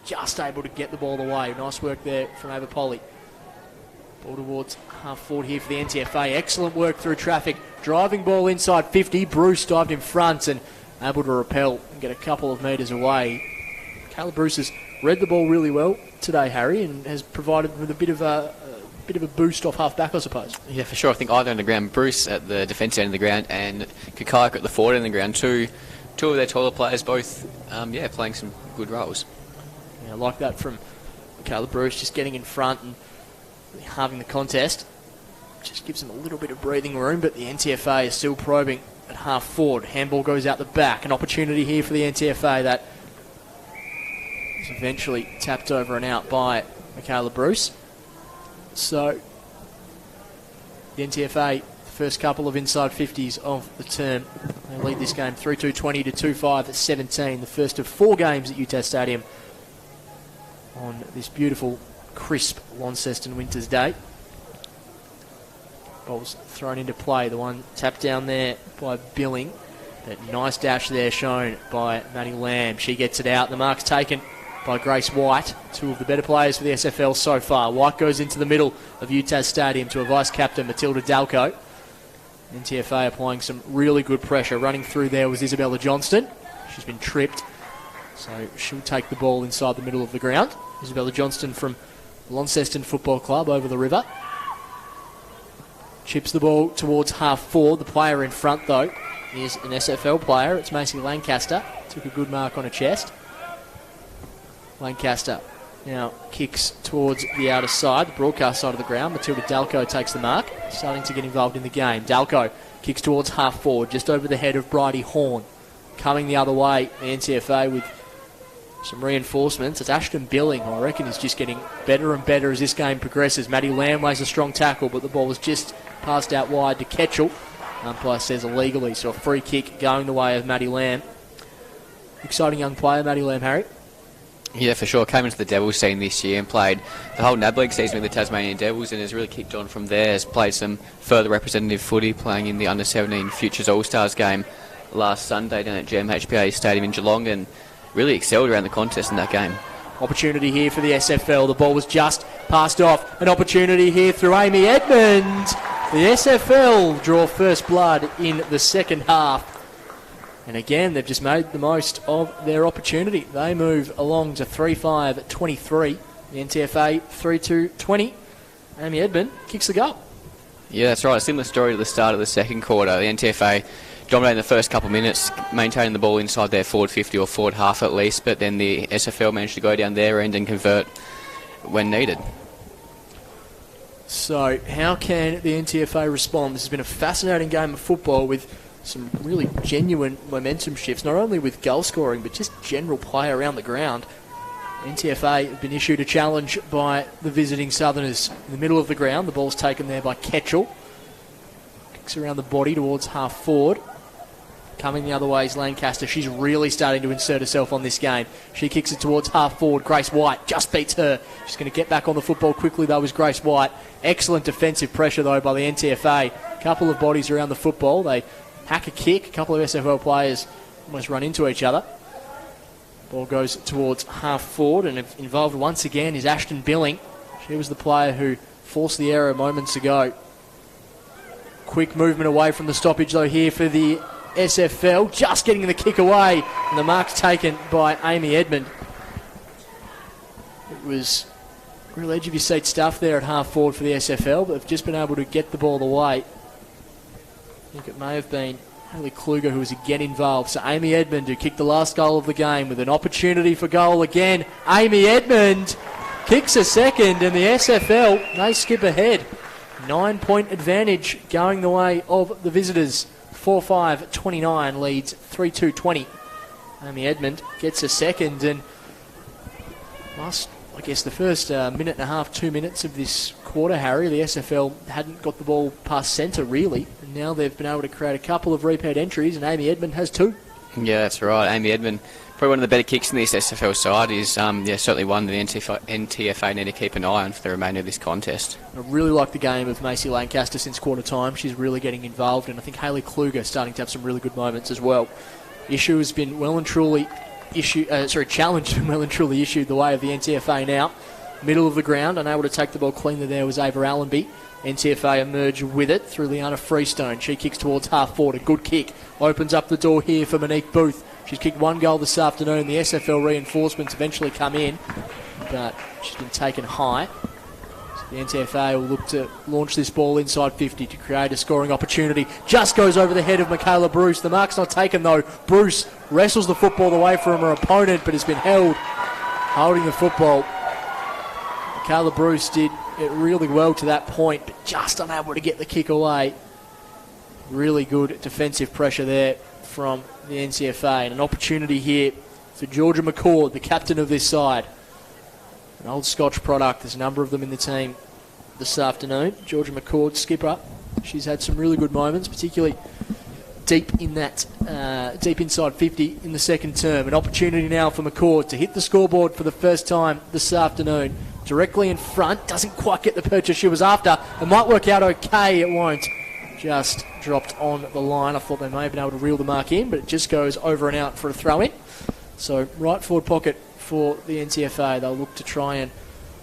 Just able to get the ball away. Nice work there from Ava Polly. Ball towards half forward here for the NTFA. Excellent work through traffic. Driving ball inside 50. Bruce dived in front and able to repel and get a couple of metres away. Kayla Bruce has read the ball really well today, Harry, and has provided with a bit of a boost off half back, I suppose. Yeah, for sure. I think either on the ground, Bruce at the defence end of the ground and Kakayak at the forward end of the ground. Two of their taller players, both playing some good roles. Yeah, I like that from Kayla Bruce, just getting in front and halving the contest. Just gives them a little bit of breathing room, but the NTFA is still probing at half forward. Handball goes out the back. An opportunity here for the NTFA that is eventually tapped over and out by Michaela Bruce. So the NTFA, the first couple of inside 50s of the term, they lead this game 3-2-20 to 2-5-17. The first of 4 games at UTAS Stadium on this beautiful, crisp Launceston winter's day. Ball's thrown into play. The one tapped down there by Billing. That nice dash there shown by Maddie Lamb. She gets it out. The mark's taken by Grace White, 2 of the better players for the SFL so far. White goes into the middle of UTAS Stadium to a vice-captain, Matilda Dalco. NTFA applying some really good pressure. Running through there was Isabella Johnston. She's been tripped, so she'll take the ball inside the middle of the ground. Isabella Johnston from Launceston Football Club over the river. Chips the ball towards half forward. The player in front, though, is an SFL player. It's Macy Lancaster. Took a good mark on her chest. Lancaster now kicks towards the outer side, the broadcast side of the ground. Matilda Dalco takes the mark, starting to get involved in the game. Dalco kicks towards half forward, just over the head of Bridie Horn. Coming the other way, the NTFA with some reinforcements. It's Ashton Billing, who I reckon is just getting better and better as this game progresses. Maddie Lamb lays a strong tackle, but the ball was just passed out wide to Ketchell. Umpire says illegally, so a free kick going the way of Maddie Lamb. Exciting young player, Maddie Lamb, Harry. Yeah, for sure. Came into the Devils scene this year and played the whole NAB League season with the Tasmanian Devils and has really kicked on from there. Has played some further representative footy, playing in the Under-17 Futures All-Stars game last Sunday down at GMHPA Stadium in Geelong and really excelled around the contest in that game. Opportunity here for the SFL. The ball was just passed off. An opportunity here through Amy Edmond. The SFL draw first blood in the second half. And again, they've just made the most of their opportunity. They move along to 3-5-23. The NTFA 3-2-20. Amy Edmond kicks the goal. Yeah, that's right. A similar story to the start of the second quarter. The NTFA dominating the first couple of minutes, maintaining the ball inside their forward 50 or forward half at least, but then the SFL managed to go down their end and convert when needed. So how can the NTFA respond? This has been a fascinating game of football with some really genuine momentum shifts, not only with goal scoring, but just general play around the ground. NTFA have been issued a challenge by the visiting Southerners in the middle of the ground. The ball's taken there by Ketchell. Kicks around the body towards half forward. Coming the other way is Lancaster. She's really starting to insert herself on this game. She kicks it towards half forward. Grace White just beats her. She's going to get back on the football quickly, though, is Grace White. Excellent defensive pressure, though, by the NTFA. Couple of bodies around the football. They hack a kick. A couple of SFL players almost run into each other. Ball goes towards half forward, and involved once again is Ashton Billing. She was the player who forced the error moments ago. Quick movement away from the stoppage, though, here for the SFL, just getting the kick away, and the mark's taken by Amy Edmond. It was real edge of your seat stuff there at half forward for the SFL, but they've just been able to get the ball away. I think it may have been Haley Kluger who was again involved. So Amy Edmond, who kicked the last goal of the game, with an opportunity for goal again. Amy Edmond kicks a second, and the SFL, they skip ahead. 9-point advantage going the way of the visitors. 4-5-29 leads 3-2-20. Amy Edmond gets a second, and I guess the first minute and a half, 2 minutes of this quarter, Harry, the SFL hadn't got the ball past centre really, and now they've been able to create a couple of repeat entries, and Amy Edmond has 2. Yeah, that's right. Amy Edmond, probably one of the better kicks in this SFL side, is certainly one that the NTFA need to keep an eye on for the remainder of this contest. I really like the game of Macy Lancaster since quarter time. She's really getting involved, and I think Haley Kluger starting to have some really good moments as well. Issue has been well and truly challenge has been well and truly issued the way of the NTFA now. Middle of the ground, unable to take the ball cleanly there was Ava Allenby. NTFA emerge with it through Liana Freestone. She kicks towards half forward. A good kick. Opens up the door here for Monique Booth. She's kicked 1 goal this afternoon. The SFL reinforcements eventually come in, but she's been taken high. So the NTFA will look to launch this ball inside 50 to create a scoring opportunity. Just goes over the head of Michaela Bruce. The mark's not taken though. Bruce wrestles the football away from her opponent, but has been held holding the football. Michaela Bruce did it really well to that point, but just unable to get the kick away. Really good defensive pressure there from the NTFA, and an opportunity here for Georgia Mccord, the captain of this side. An old Scotch product. There's a number of them in the team this afternoon. Georgia Mccord, skipper. She's had some really good moments, particularly deep inside 50 in the second term. An opportunity now for Mccord to hit the scoreboard for the first time this afternoon. Directly in front, doesn't quite get the purchase she was after. It might work out okay, it won't. Just dropped on the line. I thought they may have been able to reel the mark in, but it just goes over and out for a throw-in. So right forward pocket for the NTFA. They'll look to try and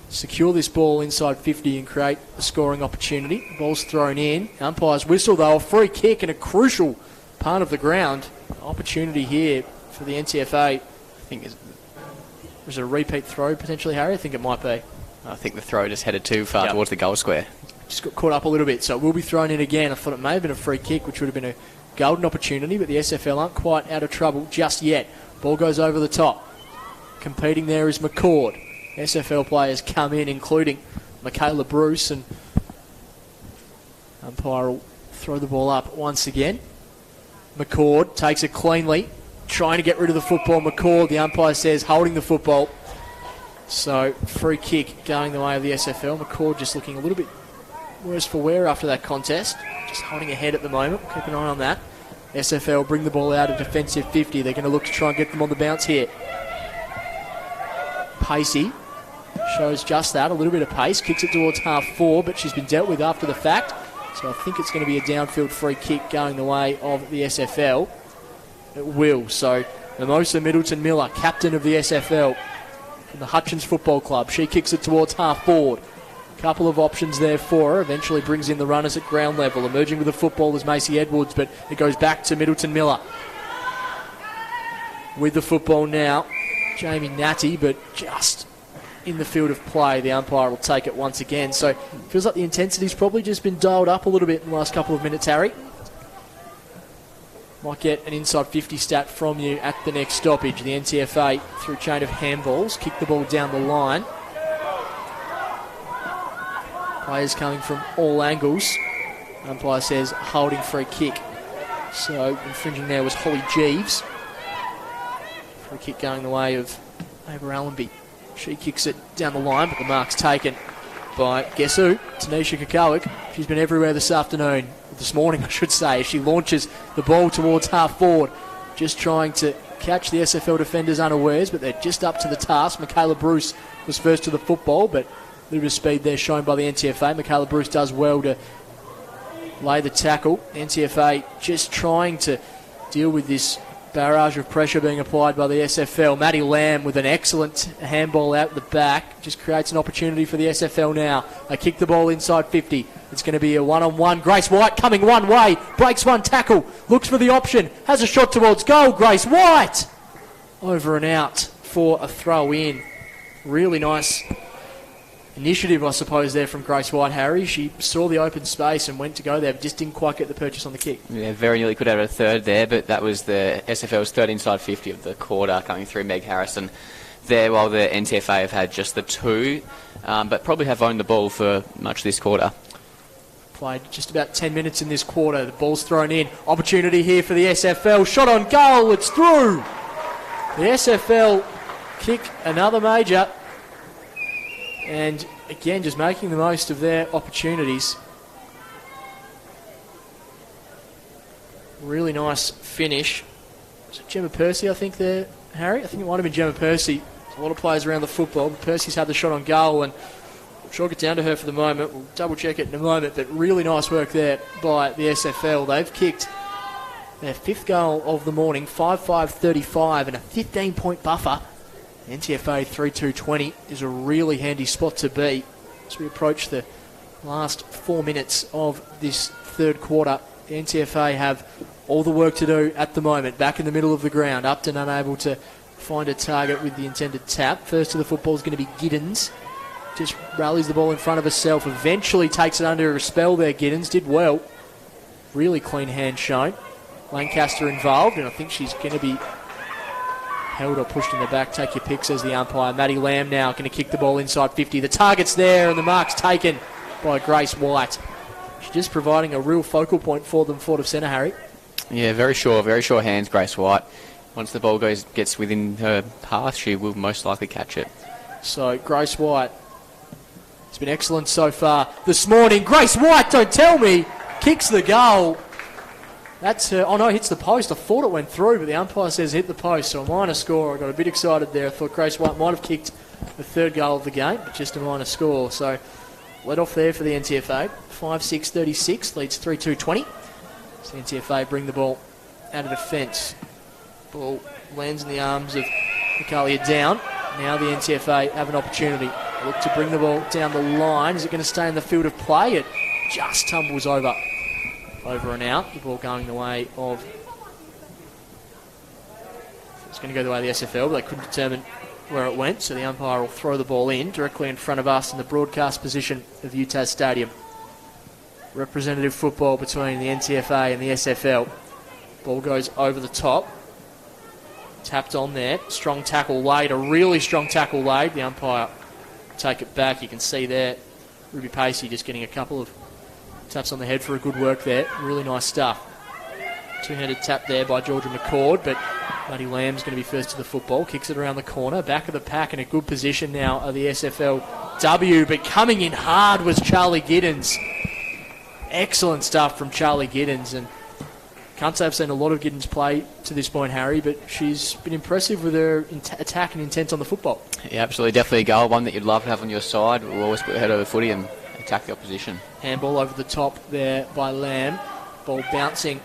secure this ball inside 50 and create a scoring opportunity. The ball's thrown in. Umpire's whistle, though. A free kick and a crucial part of the ground. Opportunity here for the NTFA. I think is it a repeat throw potentially, Harry? I think it might be. I think the throw just headed too far towards the goal square. Just got caught up a little bit, so it will be thrown in again. I thought it may have been a free kick, which would have been a golden opportunity, but the SFL aren't quite out of trouble just yet. Ball goes over the top. Competing there is Mccord. SFL players come in, including Michaela Bruce, and umpire will throw the ball up once again. Mccord takes it cleanly, trying to get rid of the football. Mccord, the umpire says, holding the football. So, free kick going the way of the SFL. Mccord just looking a little bit worse for wear after that contest. Just holding ahead at the moment. Keep an eye on that. SFL bring the ball out of defensive 50. They're going to look to try and get them on the bounce here. Pacey shows just that, a little bit of pace. Kicks it towards half forward, but she's been dealt with after the fact. So I think it's going to be a downfield free kick going the way of the SFL. It will. So Mimosa Middleton-Miller, captain of the SFL from the Hutchins Football Club. She kicks it towards half forward. Couple of options there for her. Eventually brings in the runners at ground level. Emerging with the football is Macy Edwards, but it goes back to Middleton-Miller. With the football now, Jamie Natty, but just in the field of play. The umpire will take it once again. So it feels like the intensity's probably just been dialed up a little bit in the last couple of minutes, Harry. Might get an inside 50 stat from you at the next stoppage. The NTFA, through chain of handballs, kick the ball down the line. Players coming from all angles. Umpire says holding free kick. So infringing there was Holly Jeeves. Free kick going the way of Ava Allenby. She kicks it down the line, but the mark's taken by, guess who? Tanisha Kukowick. She's been everywhere this morning, I should say. She launches the ball towards half forward, just trying to catch the SFL defenders unawares, but they're just up to the task. Michaela Bruce was first to the football, but a little bit of speed there shown by the NTFA. Michaela Bruce does well to lay the tackle. NTFA just trying to deal with this barrage of pressure being applied by the SFL. Maddie Lamb with an excellent handball out the back. Just creates an opportunity for the SFL now. They kick the ball inside 50. It's going to be a one-on-one. Grace White coming one way, breaks one tackle, looks for the option, has a shot towards goal. Grace White over and out for a throw in. Really nice initiative, I suppose, there from Grace White, Harry. She saw the open space and went to go there, but just didn't quite get the purchase on the kick. Yeah, very nearly could have had a third there, but that was the SFL's third inside 50 of the quarter coming through Meg Harrison there, while the NTFA have had just the two, but probably have owned the ball for much of this quarter. Played just about 10 minutes in this quarter. The ball's thrown in. Opportunity here for the SFL. Shot on goal. It's through. The SFL kick another major. And again, just making the most of their opportunities. Really nice finish. Was it Gemma Percy, I think, there, Harry? I think it might have been Gemma Percy. There's a lot of players around the football. But Percy's had the shot on goal, and I'm sure I'll get down to her for the moment. We'll double check it in a moment, but really nice work there by the SFL. They've kicked their fifth goal of the morning, 5-5-35, and a 15-point buffer. NTFA 3-2-20 is a really handy spot to be as we approach the last 4 minutes of this third quarter. The NTFA have all the work to do at the moment. Back in the middle of the ground, Upton unable to find a target with the intended tap. First to the football is going to be Giddens. Just rallies the ball in front of herself. Eventually takes it under a spell there. Giddens did well. Really clean hand shown. Lancaster involved, and I think she's going to be held or pushed in the back. Take your pick, says the umpire. Maddie Lamb now going to kick the ball inside 50. The target's there, and the mark's taken by Grace White. She's just providing a real focal point for them, forward of centre, Harry. Yeah, very sure hands, Grace White. Once the ball gets within her path, she will most likely catch it. So Grace White has been excellent so far this morning. Grace White, don't tell me, kicks the goal. That's her. Oh no, hits the post. I thought it went through, but the umpire says hit the post. So a minor score. I got a bit excited there. I thought Grace White might have kicked the third goal of the game, but just a minor score. So let off there for the NTFA. 5-6-36, leads 3-2-20. So the NTFA bring the ball out of defence. Ball lands in the arms of Mikalia down. Now the NTFA have an opportunity. Look to bring the ball down the line. Is it going to stay in the field of play? It just tumbles over and out. The ball going the way of... It's going to go the way of the SFL, but they couldn't determine where it went, so the umpire will throw the ball in directly in front of us in the broadcast position of UTAS Stadium. Representative football between the NTFA and the SFL. Ball goes over the top. Tapped on there. Strong tackle laid. A really strong tackle laid. The umpire take it back. You can see there Ruby Pacey just getting a couple of taps on the head for a good work there. Really nice stuff. Two-handed tap there by Georgia Mccord, but Maddie Lamb's going to be first to the football. Kicks it around the corner. Back of the pack in a good position now of the SFLW, but coming in hard was Charlie Giddens. Excellent stuff from Charlie Giddens, and can't say I've seen a lot of Giddens play to this point, Harry, but she's been impressive with her attack and intent on the football. Yeah, absolutely. Definitely a goal, one that you'd love to have on your side. We'll always put your head over footy and attack the opposition. Handball over the top there by Lamb. Ball bouncing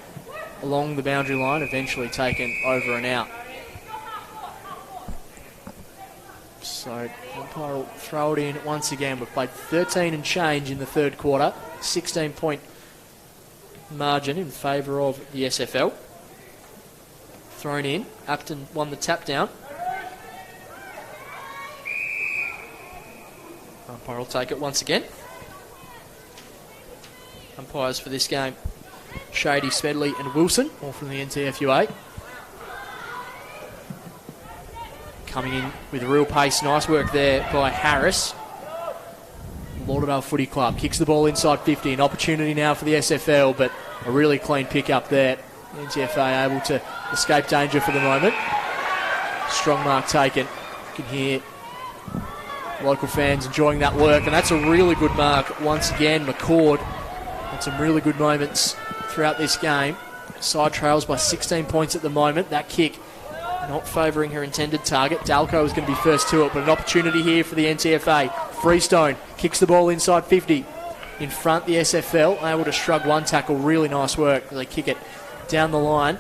along the boundary line, eventually taken over and out. So umpire will throw it in once again. We've played 13 and change in the third quarter. 16-point margin in favour of the SFL. Thrown in. Upton won the tap down. Umpire will take it once again. Umpires for this game: Shady, Smedley and Wilson, all from the NTFUA. Coming in with real pace. Nice work there by Harris. Lauderdale Footy Club kicks the ball inside 50. An opportunity now for the SFL, but a really clean pick up there. NTFA able to escape danger for the moment. Strong mark taken. You can hear local fans enjoying that work, and that's a really good mark once again. Mccord had some really good moments throughout this game. Side trails by 16 points at the moment. That kick not favouring her intended target. Dalco is going to be first to it, but an opportunity here for the NTFA. Freestone kicks the ball inside 50. In front, the SFL able to shrug one tackle. Really nice work. They kick it down the line.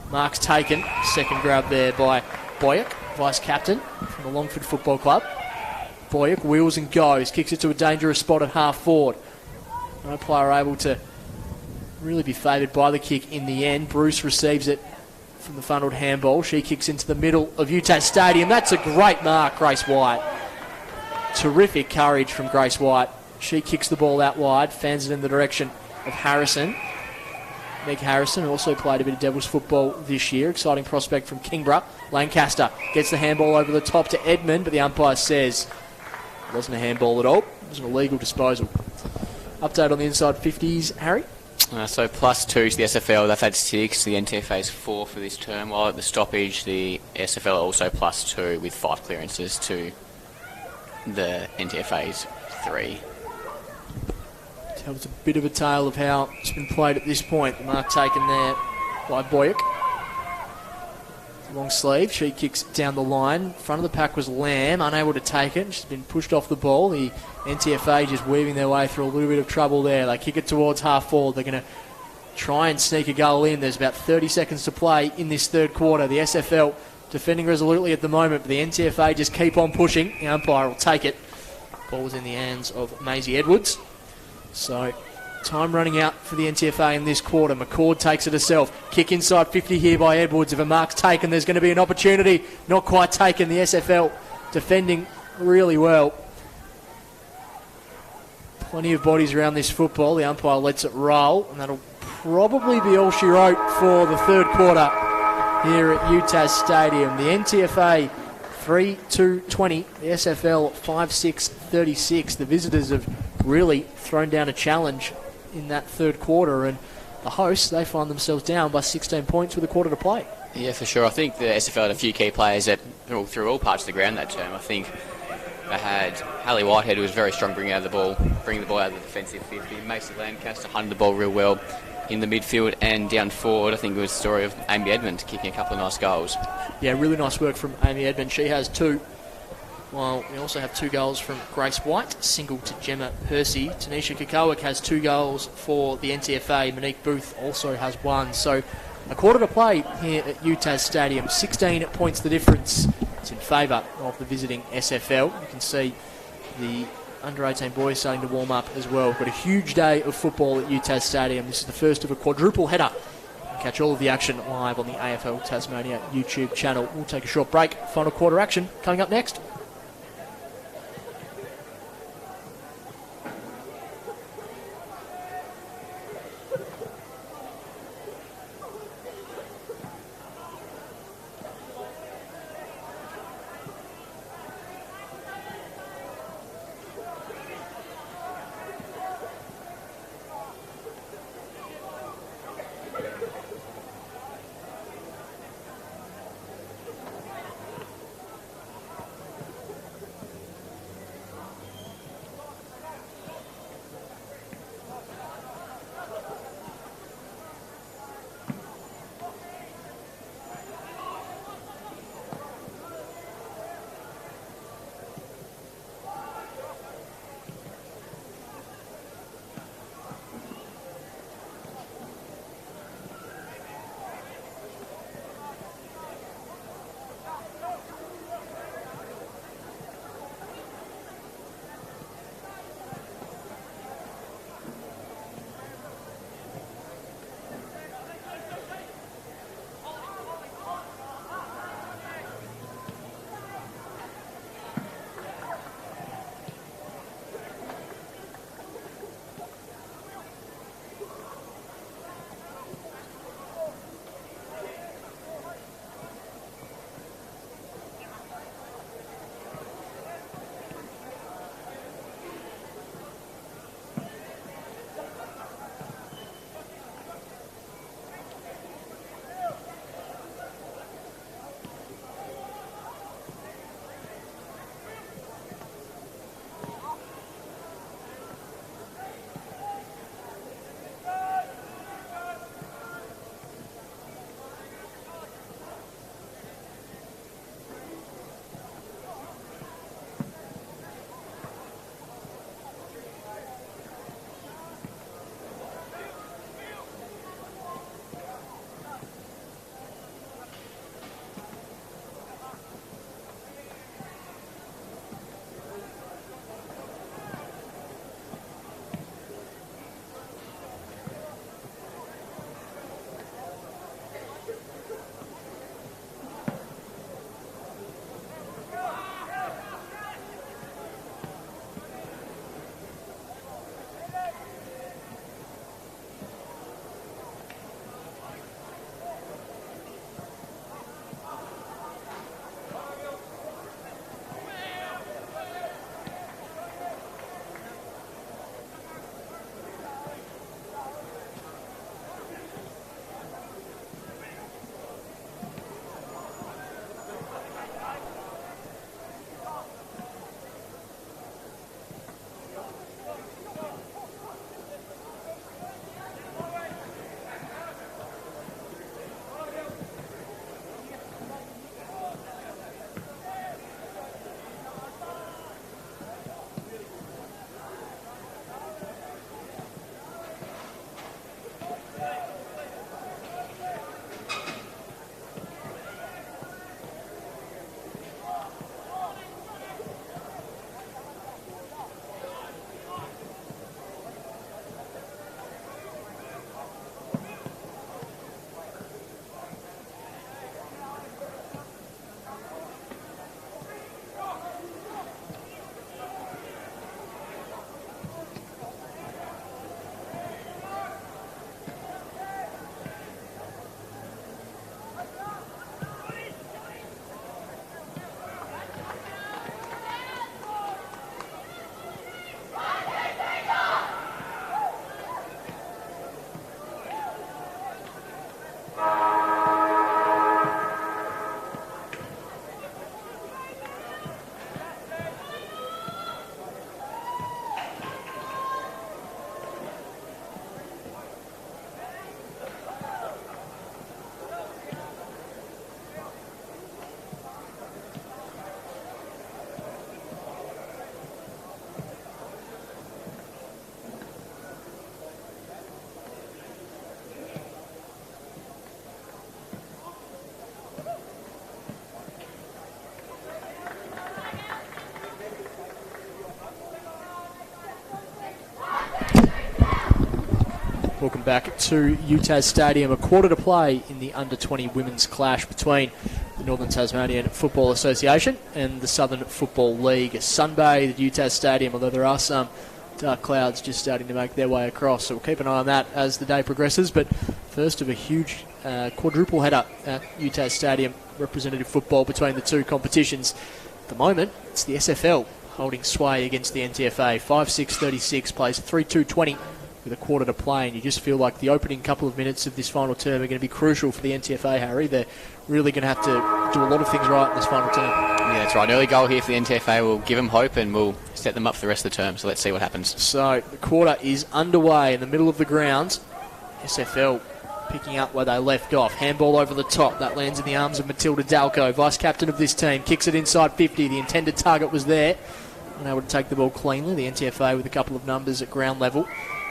Mark's taken. Second grab there by Boyack, vice captain from the Longford Football Club. Boyack wheels and goes. Kicks it to a dangerous spot at half forward. No player able to really be favoured by the kick in the end. Bruce receives it from the funneled handball. She kicks into the middle of UTAS Stadium. That's a great mark, Grace White. Terrific courage from Grace White. She kicks the ball out wide, fans it in the direction of Harrison. Meg Harrison also played a bit of Devils football this year. Exciting prospect from Kingborough. Lancaster gets the handball over the top to Edmund, but the umpire says it wasn't a handball at all. It was an illegal disposal. Update on the inside 50s, Harry? So +2 to the SFL. They've had 6. The NTFA's 4 for this term. While at the stoppage, the SFL also +2 with 5 clearances to the NTFA's 3. Tells a bit of a tale of how it's been played at this point. The mark taken there by Boyack. Long sleeve. She kicks it down the line. Front of the pack was Lamb, unable to take it. She's been pushed off the ball. The NTFA just weaving their way through a little bit of trouble there. They kick it towards half forward. They're going to try and sneak a goal in. There's about 30 seconds to play in this third quarter. The SFL defending resolutely at the moment, but the NTFA just keep on pushing. The umpire will take it. Ball was in the hands of Maisie Edwards. So time running out for the NTFA in this quarter. Mccord takes it herself. Kick inside 50 here by Edwards. If a mark's taken, there's going to be an opportunity. Not quite taken. The SFL defending really well. Plenty of bodies around this football. The umpire lets it roll, and that'll probably be all she wrote for the third quarter here at UTAS Stadium. The NTFA 3-2-20. The SFL 5-6-36. The visitors have really thrown down a challenge in that third quarter, and the hosts, they find themselves down by 16 points with a quarter to play. Yeah, for sure. I think the SFL had a few key players that through all parts of the ground that term. I think they had Hallie Whitehead, who was very strong bringing the ball out of the defensive 50. Macy Lancaster hunted the ball real well in the midfield, and down forward, I think it was the story of Amy Edmund kicking a couple of nice goals. Yeah, really nice work from Amy Edmund. She has 2. Well, we also have 2 goals from Grace White, single to Gemma Hersey. Tanisha Kikowick has 2 goals for the NTFA. Monique Booth also has 1. So a quarter to play here at UTAS Stadium. 16 points the difference. It's in favour of the visiting SFL. You can see the under-18 boys starting to warm up as well. But a huge day of football at UTAS Stadium. This is the first of a quadruple header. Catch all of the action live on the AFL Tasmania YouTube channel. We'll take a short break. Final quarter action coming up next. Welcome back to UTAS Stadium. A quarter to play in the under-20 women's clash between the Northern Tasmanian Football Association and the Southern Football League. Sunbathed at UTAS Stadium, although there are some dark clouds just starting to make their way across. So we'll keep an eye on that as the day progresses. But first of a huge quadruple header at UTAS Stadium, representative football between the two competitions. At the moment, it's the SFL holding sway against the NTFA. 5-6-36 plays 3-2-20 with a quarter to play, and you just feel like the opening couple of minutes of this final term are going to be crucial for the NTFA, Harry. They're really going to have to do a lot of things right in this final term. Yeah, that's right. An early goal here for the NTFA will give them hope and will set them up for the rest of the term. So let's see what happens. So the quarter is underway in the middle of the ground. SFL picking up where they left off. Handball over the top. That lands in the arms of Matilda Dalco, vice-captain of this team. Kicks it inside 50. The intended target was there. Unable to take the ball cleanly. The NTFA with a couple of numbers at ground level.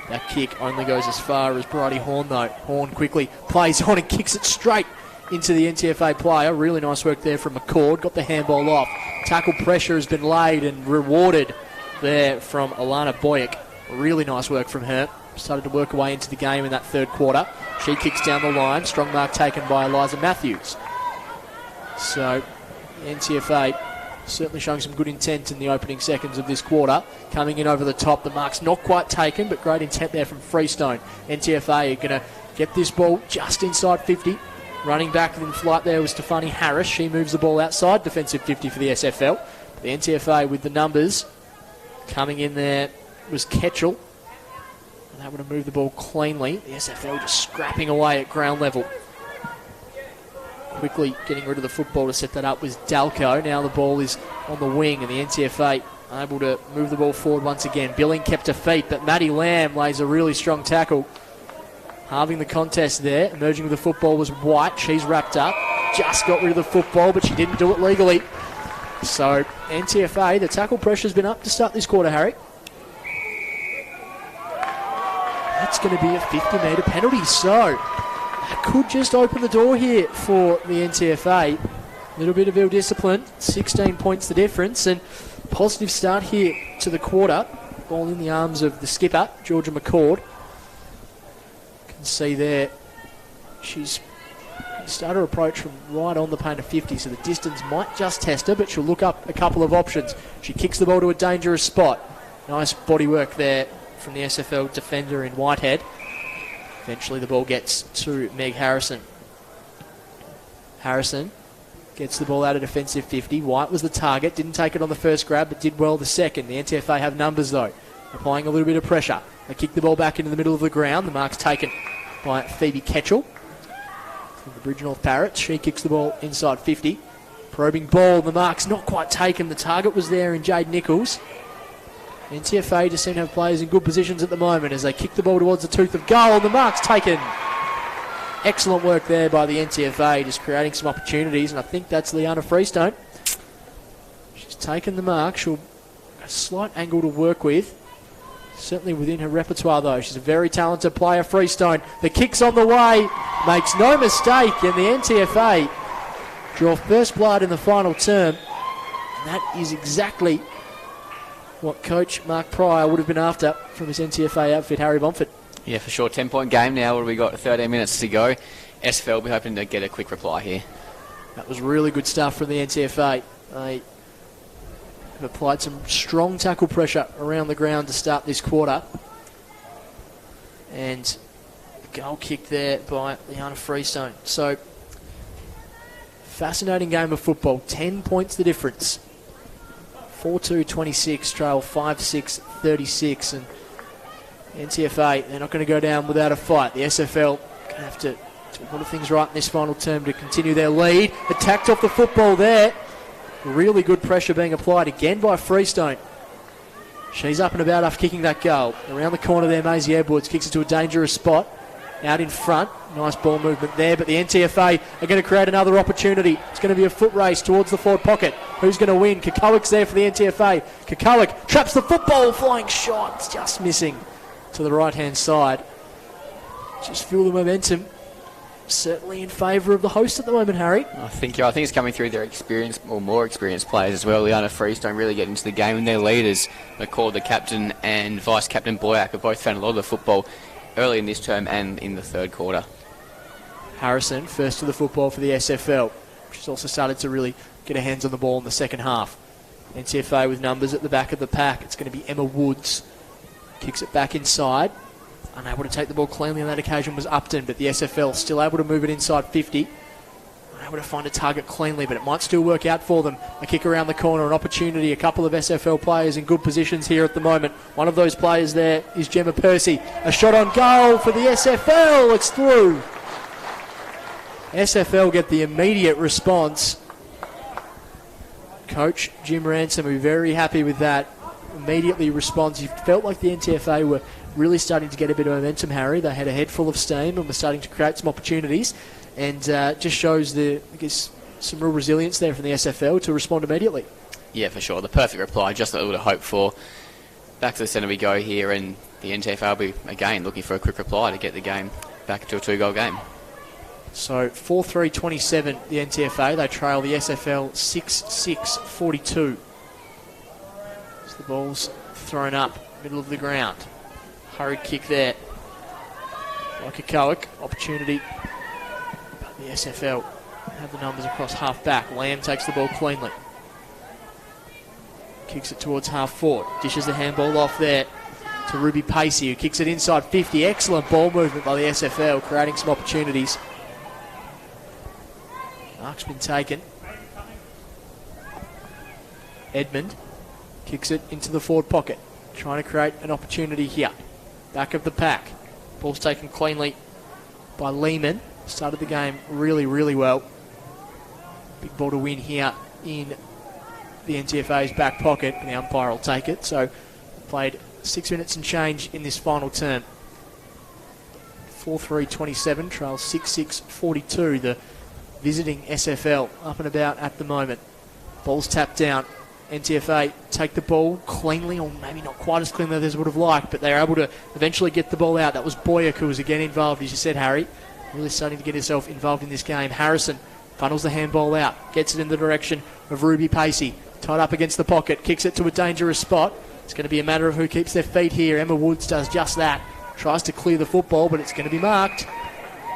That kick only goes as far as Bridie Horn, though. Horn quickly plays on and kicks it straight into the NTFA player. Really nice work there from Mccord. Got the handball off. Tackle pressure has been laid and rewarded there from Alana Boyack. Really nice work from her. Started to work her way into the game in that third quarter. She kicks down the line. Strong mark taken by Eliza Matthews. So, NTFA certainly showing some good intent in the opening seconds of this quarter. Coming in over the top. The mark's not quite taken, but great intent there from Freestone. NTFA are going to get this ball just inside 50. Running back in flight there was Stefanie Harris. She moves the ball outside. Defensive 50 for the SFL. The NTFA with the numbers. Coming in there was Ketchell. And able to move the ball cleanly. The SFL just scrapping away at ground level. Quickly getting rid of the football to set that up was Dalco. Now the ball is on the wing, and the NTFA able to move the ball forward once again. Billing kept her feet, but Maddie Lamb lays a really strong tackle. Halving the contest there. Emerging with the football was White. She's wrapped up. Just got rid of the football, but she didn't do it legally. So NTFA, the tackle pressure's been up to start this quarter, Harry. That's going to be a 50-metre penalty, so that could just open the door here for the NTFA. A little bit of ill discipline, 16 points the difference, and positive start here to the quarter. Ball in the arms of the skipper, Georgia Mccord. Can see there, she's started her approach from right on the paint of 50, so the distance might just test her, but she'll look up a couple of options. She kicks the ball to a dangerous spot. Nice body work there from the SFL defender in Whitehead. Eventually the ball gets to Meg Harrison. Harrison gets the ball out of defensive 50. White was the target. Didn't take it on the first grab, but did well the second. The NTFA have numbers, though. Applying a little bit of pressure. They kick the ball back into the middle of the ground. The mark's taken by Phoebe Ketchell from the Bridge North Parrots. She kicks the ball inside 50. Probing ball. The mark's not quite taken. The target was there in Jade Nichols. NTFA just seem to have players in good positions at the moment as they kick the ball towards the tooth of goal, and the mark's taken. Excellent work there by the NTFA, just creating some opportunities, and I think that's Liana Freestone. She's taken the mark. She'll a slight angle to work with. Certainly within her repertoire, though. She's a very talented player, Freestone. The kick's on the way. Makes no mistake, and the NTFA draw first blood in the final term. And that is exactly what Coach Mark Pryor would have been after from his NTFA outfit, Harry Bomford. Yeah, for sure. 10-point game now. What have we got? 13 minutes to go. SFL will be hoping to get a quick reply here. That was really good stuff from the NTFA. They have applied some strong tackle pressure around the ground to start this quarter. And a goal kick there by Liana Freestone. So, fascinating game of football. 10 points the difference. 4-2-26, trail 5-6-36, and NTFA, they're not going to go down without a fight. The SFL going to have to do a lot of things right in this final term to continue their lead. Attacked off the football there. Really good pressure being applied again by Freestone. She's up and about after kicking that goal. Around the corner there, Maisie Edwards kicks it to a dangerous spot. Out in front, nice ball movement there, but the NTFA are going to create another opportunity. It's going to be a foot race towards the forward pocket. Who's going to win? Kekowic's there for the NTFA. Kekowic traps the football, flying shot. It's just missing to the right-hand side. Just feel the momentum. Certainly in favour of the host at the moment, Harry. I think it's coming through their experience, or more experienced players as well. Liana Freestone really get into the game, and their leaders, Mccord, the captain, and vice-captain Boyack, have both found a lot of the football early in this term and in the third quarter. Harrison, first to the football for the SFL. She's also started to really get her hands on the ball in the second half. NTFA with numbers at the back of the pack. It's going to be Emma Woods. Kicks it back inside. Unable to take the ball cleanly on that occasion was Upton, but the SFL still able to move it inside 50. Unable to find a target cleanly, but it might still work out for them. A kick around the corner, an opportunity. A couple of SFL players in good positions here at the moment. One of those players there is Gemma Percy. A shot on goal for the SFL. It's through. SFL get the immediate response. Coach Jim Ransom will be very happy with that. Immediately responds. You felt like the NTFA were really starting to get a bit of momentum, Harry. They had a head full of steam and were starting to create some opportunities, and just shows some real resilience there from the SFL to respond immediately. Yeah, for sure. The perfect reply, just what we would have hoped for. Back to the centre we go here, and the NTFA will be, again, looking for a quick reply to get the game back into a 2-goal game. So 4-3-27, the NTFA. They trail the SFL 6-6-42. As the ball's thrown up, middle of the ground. Hurried kick there. Like a Cowick, opportunity. But the SFL have the numbers across half back. Lamb takes the ball cleanly. Kicks it towards half forward. Dishes the handball off there to Ruby Pacey, who kicks it inside 50. Excellent ball movement by the SFL, creating some opportunities. Mark's been taken. Edmund kicks it into the forward pocket, trying to create an opportunity here. Back of the pack. Ball's taken cleanly by Lehman. Started the game really, really well. Big ball to win here in the NTFA's back pocket, and the umpire will take it. So played 6 minutes and change in this final term. 4-3-27, trail 6-6-42. The visiting SFL up and about at the moment. Ball's tapped down. NTFA take the ball cleanly, or maybe not quite as cleanly as they would have liked, but they're able to eventually get the ball out. That was Boyack who was again involved, as you said, Harry. Really starting to get himself involved in this game. Harrison funnels the handball out, gets it in the direction of Ruby Pacey. Tied up against the pocket, kicks it to a dangerous spot. It's going to be a matter of who keeps their feet here. Emma Woods does just that. Tries to clear the football, but it's going to be marked.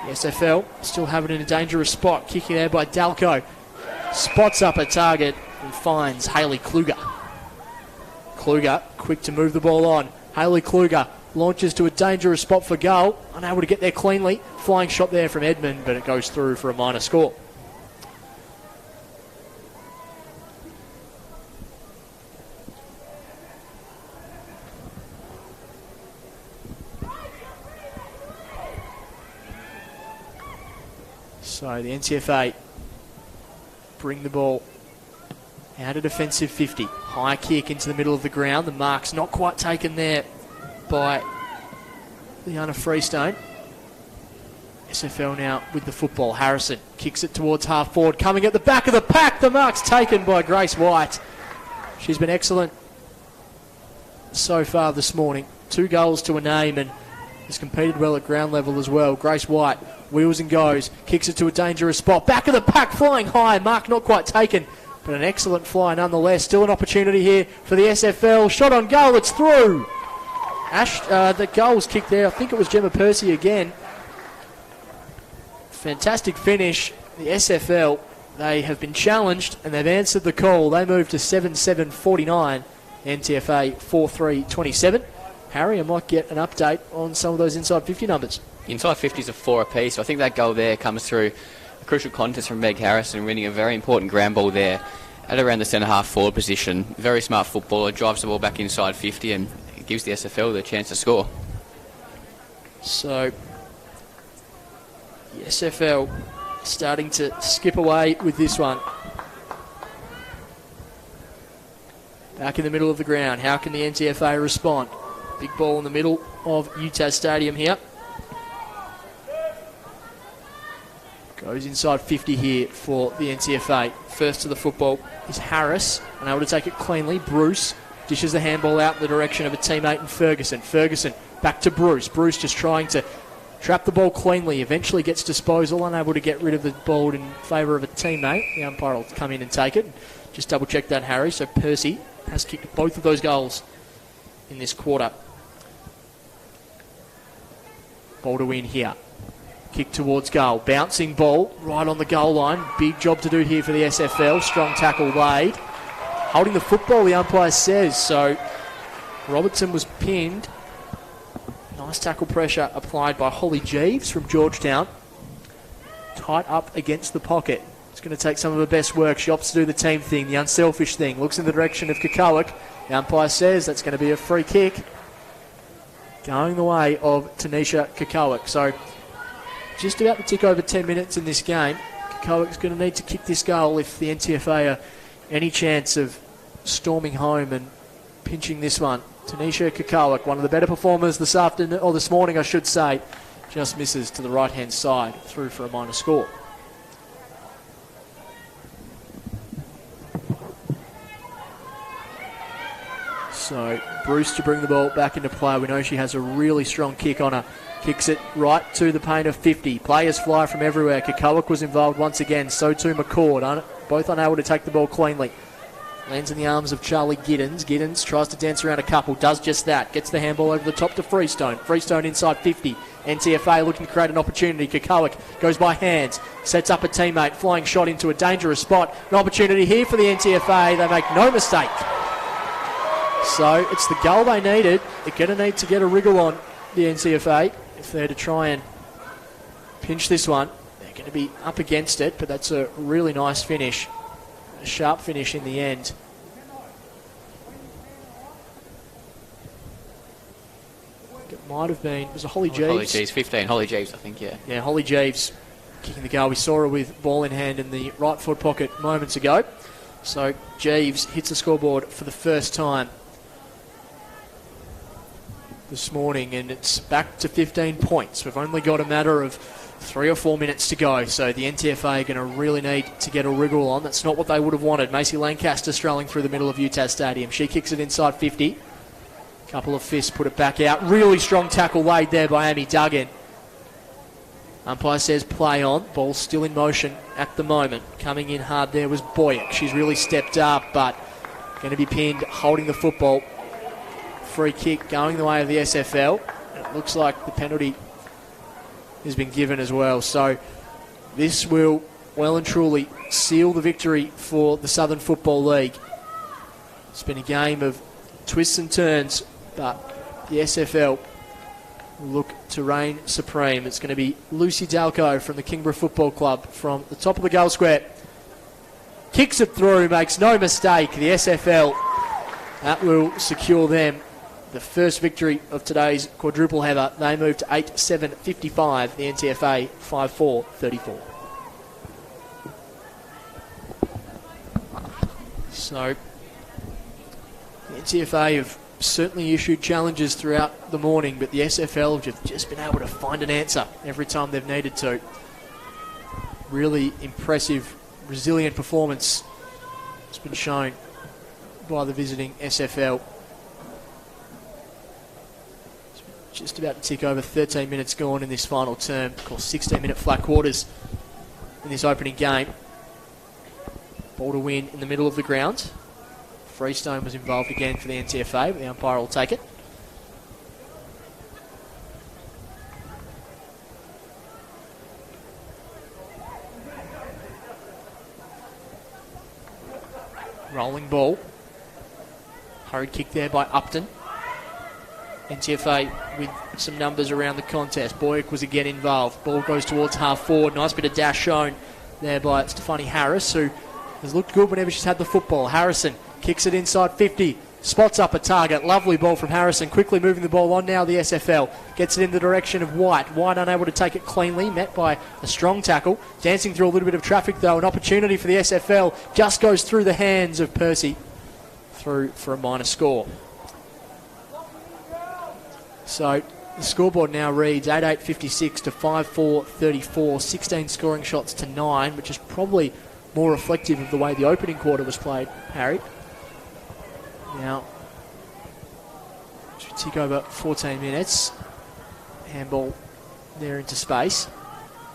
The SFL still have it in a dangerous spot. Kicking there by Dalco. Spots up a target and finds Hayley Kluger. Kluger, quick to move the ball on. Hayley Kluger launches to a dangerous spot for goal. Unable to get there cleanly. Flying shot there from Edmund, but it goes through for a minor score. So the NTFA bring the ball out of defensive 50. High kick into the middle of the ground. The mark's not quite taken there by Liana Freestone. SFL now with the football. Harrison kicks it towards half forward. Coming at the back of the pack. The mark's taken by Grace White. She's been excellent so far this morning. 2 goals to a name and has competed well at ground level as well. Grace White wheels and goes. Kicks it to a dangerous spot. Back of the pack, flying high. Mark not quite taken, but an excellent fly nonetheless. Still an opportunity here for the SFL. Shot on goal. It's through. The goal was kicked there. I think it was Gemma Percy again. Fantastic finish. The SFL, they have been challenged and they've answered the call. They move to 7-7-49. NTFA 4-3-27. Harry, I might get an update on some of those inside 50 numbers. Inside 50s are 4 apiece, so I think that goal there comes through a crucial contest from Meg Harrison, winning a very important ground ball there at around the centre half forward position. Very smart footballer, drives the ball back inside 50 and gives the SFL the chance to score. So the SFL starting to skip away with this one. Back in the middle of the ground, how can the NTFA respond? Big ball in the middle of UTAS Stadium here. Goes inside 50 here for the NTFA. First to the football is Harris, unable to take it cleanly. Bruce dishes the handball out in the direction of a teammate in Ferguson. Ferguson back to Bruce. Bruce just trying to trap the ball cleanly. Eventually gets disposal, unable to get rid of the ball in favour of a teammate. The umpire will come in and take it. Just double check that, Harry. So Percy has kicked both of those goals in this quarter. Ball to win here. Kick towards goal. Bouncing ball right on the goal line. Big job to do here for the SFL. Strong tackle laid. Holding the football, the umpire says. So Robertson was pinned. Nice tackle pressure applied by Holly Jeeves from Georgetown. Tight up against the pocket. It's going to take some of her best work. She opts to do the team thing, the unselfish thing. Looks in the direction of Kikowick. The umpire says that's going to be a free kick. Going the way of Tanisha Kikowick. So just about to tick over 10 minutes in this game. Kikowick's going to need to kick this goal if the NTFA are any chance of storming home and pinching this one. Tanisha Kikowick, one of the better performers this afternoon, or this morning I should say, just misses to the right-hand side, through for a minor score. So Bruce to bring the ball back into play. We know she has a really strong kick on her. Kicks it right to the paint of 50. Players fly from everywhere. Kikowick was involved once again. So too Mccord. Both unable to take the ball cleanly. Lands in the arms of Charlie Giddens. Giddens tries to dance around a couple. Does just that. Gets the handball over the top to Freestone. Freestone inside 50. NTFA looking to create an opportunity. Kikowick goes by hands. Sets up a teammate. Flying shot into a dangerous spot. An opportunity here for the NTFA. They make no mistake. So it's the goal they needed. They're going to need to get a wriggle on, the NTFA, if they're to try and pinch this one. They're going to be up against it, but that's a really nice finish. A sharp finish in the end. It might have been, it was a Holly Jeeves. Holly Jeeves, 15. Holly Jeeves, I think, yeah. Yeah, Holly Jeeves kicking the goal. We saw her with ball in hand in the right foot pocket moments ago. So Jeeves hits the scoreboard for the first time this morning, and it's back to 15 points. We've only got a matter of 3 or 4 minutes to go, so the NTFA are going to really need to get a wriggle on. That's not what they would have wanted. Macy Lancaster strolling through the middle of UTAS Stadium. She kicks it inside 50. Couple of fists put it back out. Really strong tackle laid there by Amy Duggan. Umpire says play on. Ball still in motion at the moment. Coming in hard there was Boyack. She's really stepped up, but going to be pinned, holding the football. Free kick going the way of the SFL. It looks like the penalty has been given as well. So this will well and truly seal the victory for the Southern Football League. It's been a game of twists and turns, but the SFL will look to reign supreme. It's going to be Lucy Dalco from the Kingborough Football Club from the top of the goal square. Kicks it through, makes no mistake. The SFL, that will secure them the first victory of today's quadruple header. They move to 8-7-55. The NTFA 5-4-34. So the NTFA have certainly issued challenges throughout the morning, but the SFL have just been able to find an answer every time they've needed to. Really impressive, resilient performance has been shown by the visiting SFL. Just about to tick over 13 minutes gone in this final term. Of course, 16-minute flat quarters in this opening game. Ball to win in the middle of the ground. Freestone was involved again for the NTFA, but the umpire will take it. Rolling ball. Hurried kick there by Upton. NTFA with some numbers around the contest. Boyack was again involved. Ball goes towards half forward. Nice bit of dash shown there by Stefanie Harris, who has looked good whenever she's had the football. Harrison kicks it inside 50. Spots up a target. Lovely ball from Harrison. Quickly moving the ball on now, the SFL. Gets it in the direction of White. White unable to take it cleanly. Met by a strong tackle. Dancing through a little bit of traffic though. An opportunity for the SFL. Just goes through the hands of Percy. Through for a minor score. So the scoreboard now reads 8-8-56 to 5-4-34. 16 scoring shots to 9, which is probably more reflective of the way the opening quarter was played, Harry. Now, should tick over 14 minutes. Handball there into space.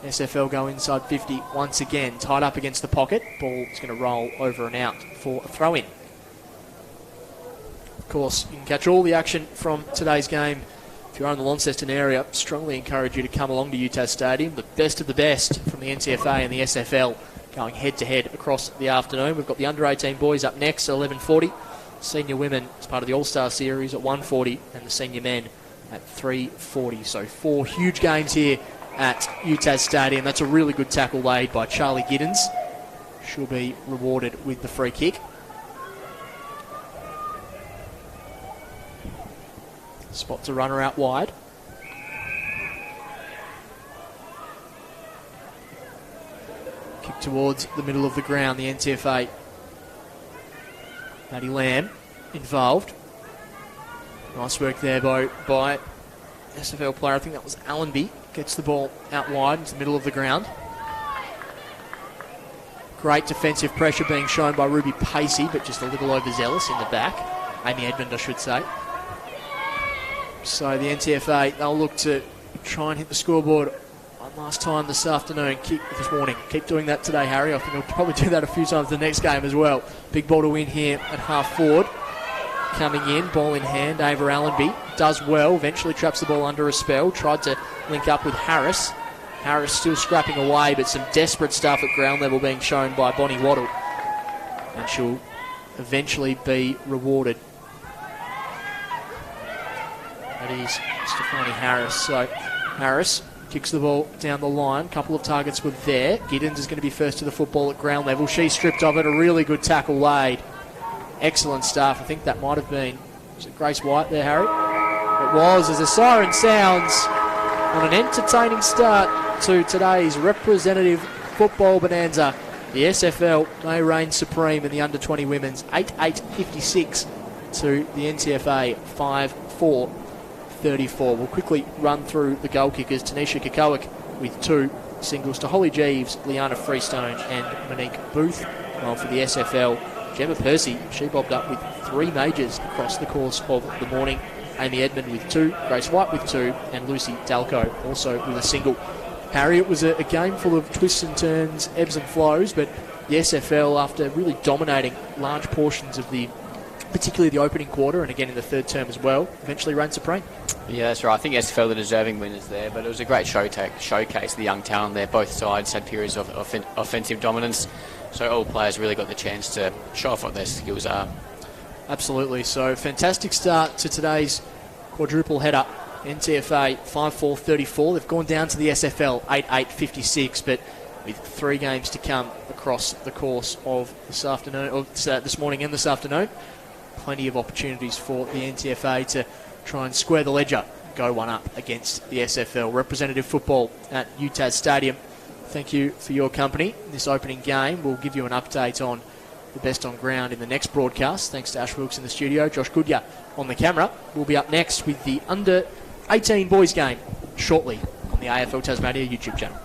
SFL go inside 50 once again. Tied up against the pocket. Ball is going to roll over and out for a throw-in. Of course, you can catch all the action from today's game if you're in the Launceston area, strongly encourage you to come along to UTAS Stadium. The best of the best from the NTFA and the SFL going head-to-head across the afternoon. We've got the under-18 boys up next at 11:40. Senior women as part of the All-Star Series at 1:40 and the senior men at 3:40. So 4 huge games here at UTAS Stadium. That's a really good tackle laid by Charlie Giddens. She'll be rewarded with the free kick. Spots a runner out wide. Kick towards the middle of the ground, the NTFA. Maddie Lamb involved. Nice work there by SFL player. I think that was Allenby. Gets the ball out wide into the middle of the ground. Great defensive pressure being shown by Ruby Pacey, but just a little overzealous in the back. Amy Edmond, I should say. So the NTFA, they'll look to try and hit the scoreboard one last time this morning. Keep doing that today, Harry. I think they'll probably do that a few times the next game as well. Big ball to win here at half forward. Coming in, ball in hand, Ava Allenby does well, eventually traps the ball under a spell, tried to link up with Harris. Harris still scrapping away, but some desperate stuff at ground level being shown by Bonnie Waddle. And she'll eventually be rewarded. That is Stefanie Harris. So Harris kicks the ball down the line. A couple of targets were there. Giddens is going to be first to the football at ground level. She stripped of it. A really good tackle laid. Excellent stuff. I think that might have been, was it Grace White there, Harry? It was, as the siren sounds on an entertaining start to today's representative football bonanza. The SFL may reign supreme in the under-20 women's 8-8-56 to the NTFA 5-4-34. We'll quickly run through the goal kickers. Tanisha Kikowick with 2 singles to Holly Jeeves, Liana Freestone and Monique Booth. While for the SFL, Gemma Percy, she bobbed up with 3 majors across the course of the morning. Amy Edmond with 2, Grace White with 2, and Lucy Dalco also with a single. Harry, it was a game full of twists and turns, ebbs and flows, but the SFL, after really dominating large portions of particularly the opening quarter, and again in the third term as well, eventually reigned supreme. Yeah, that's right. I think SFL the deserving winners there, but it was a great showcase, the young talent there. Both sides had periods of offensive dominance, so all players really got the chance to show off what their skills are. Absolutely. So fantastic start to today's quadruple header. NTFA 5-4-34. They've gone down to the SFL 8-8-56, but with 3 games to come across the course of this afternoon, or this morning and this afternoon. Plenty of opportunities for the NTFA to try and square the ledger, go one up against the SFL. Representative football at UTAS Stadium. Thank you for your company. This opening game, we'll give you an update on the best on ground in the next broadcast. Thanks to Ash Wilkes in the studio, Josh Goodyear on the camera. We'll be up next with the under-18 boys game shortly on the AFL Tasmania YouTube channel.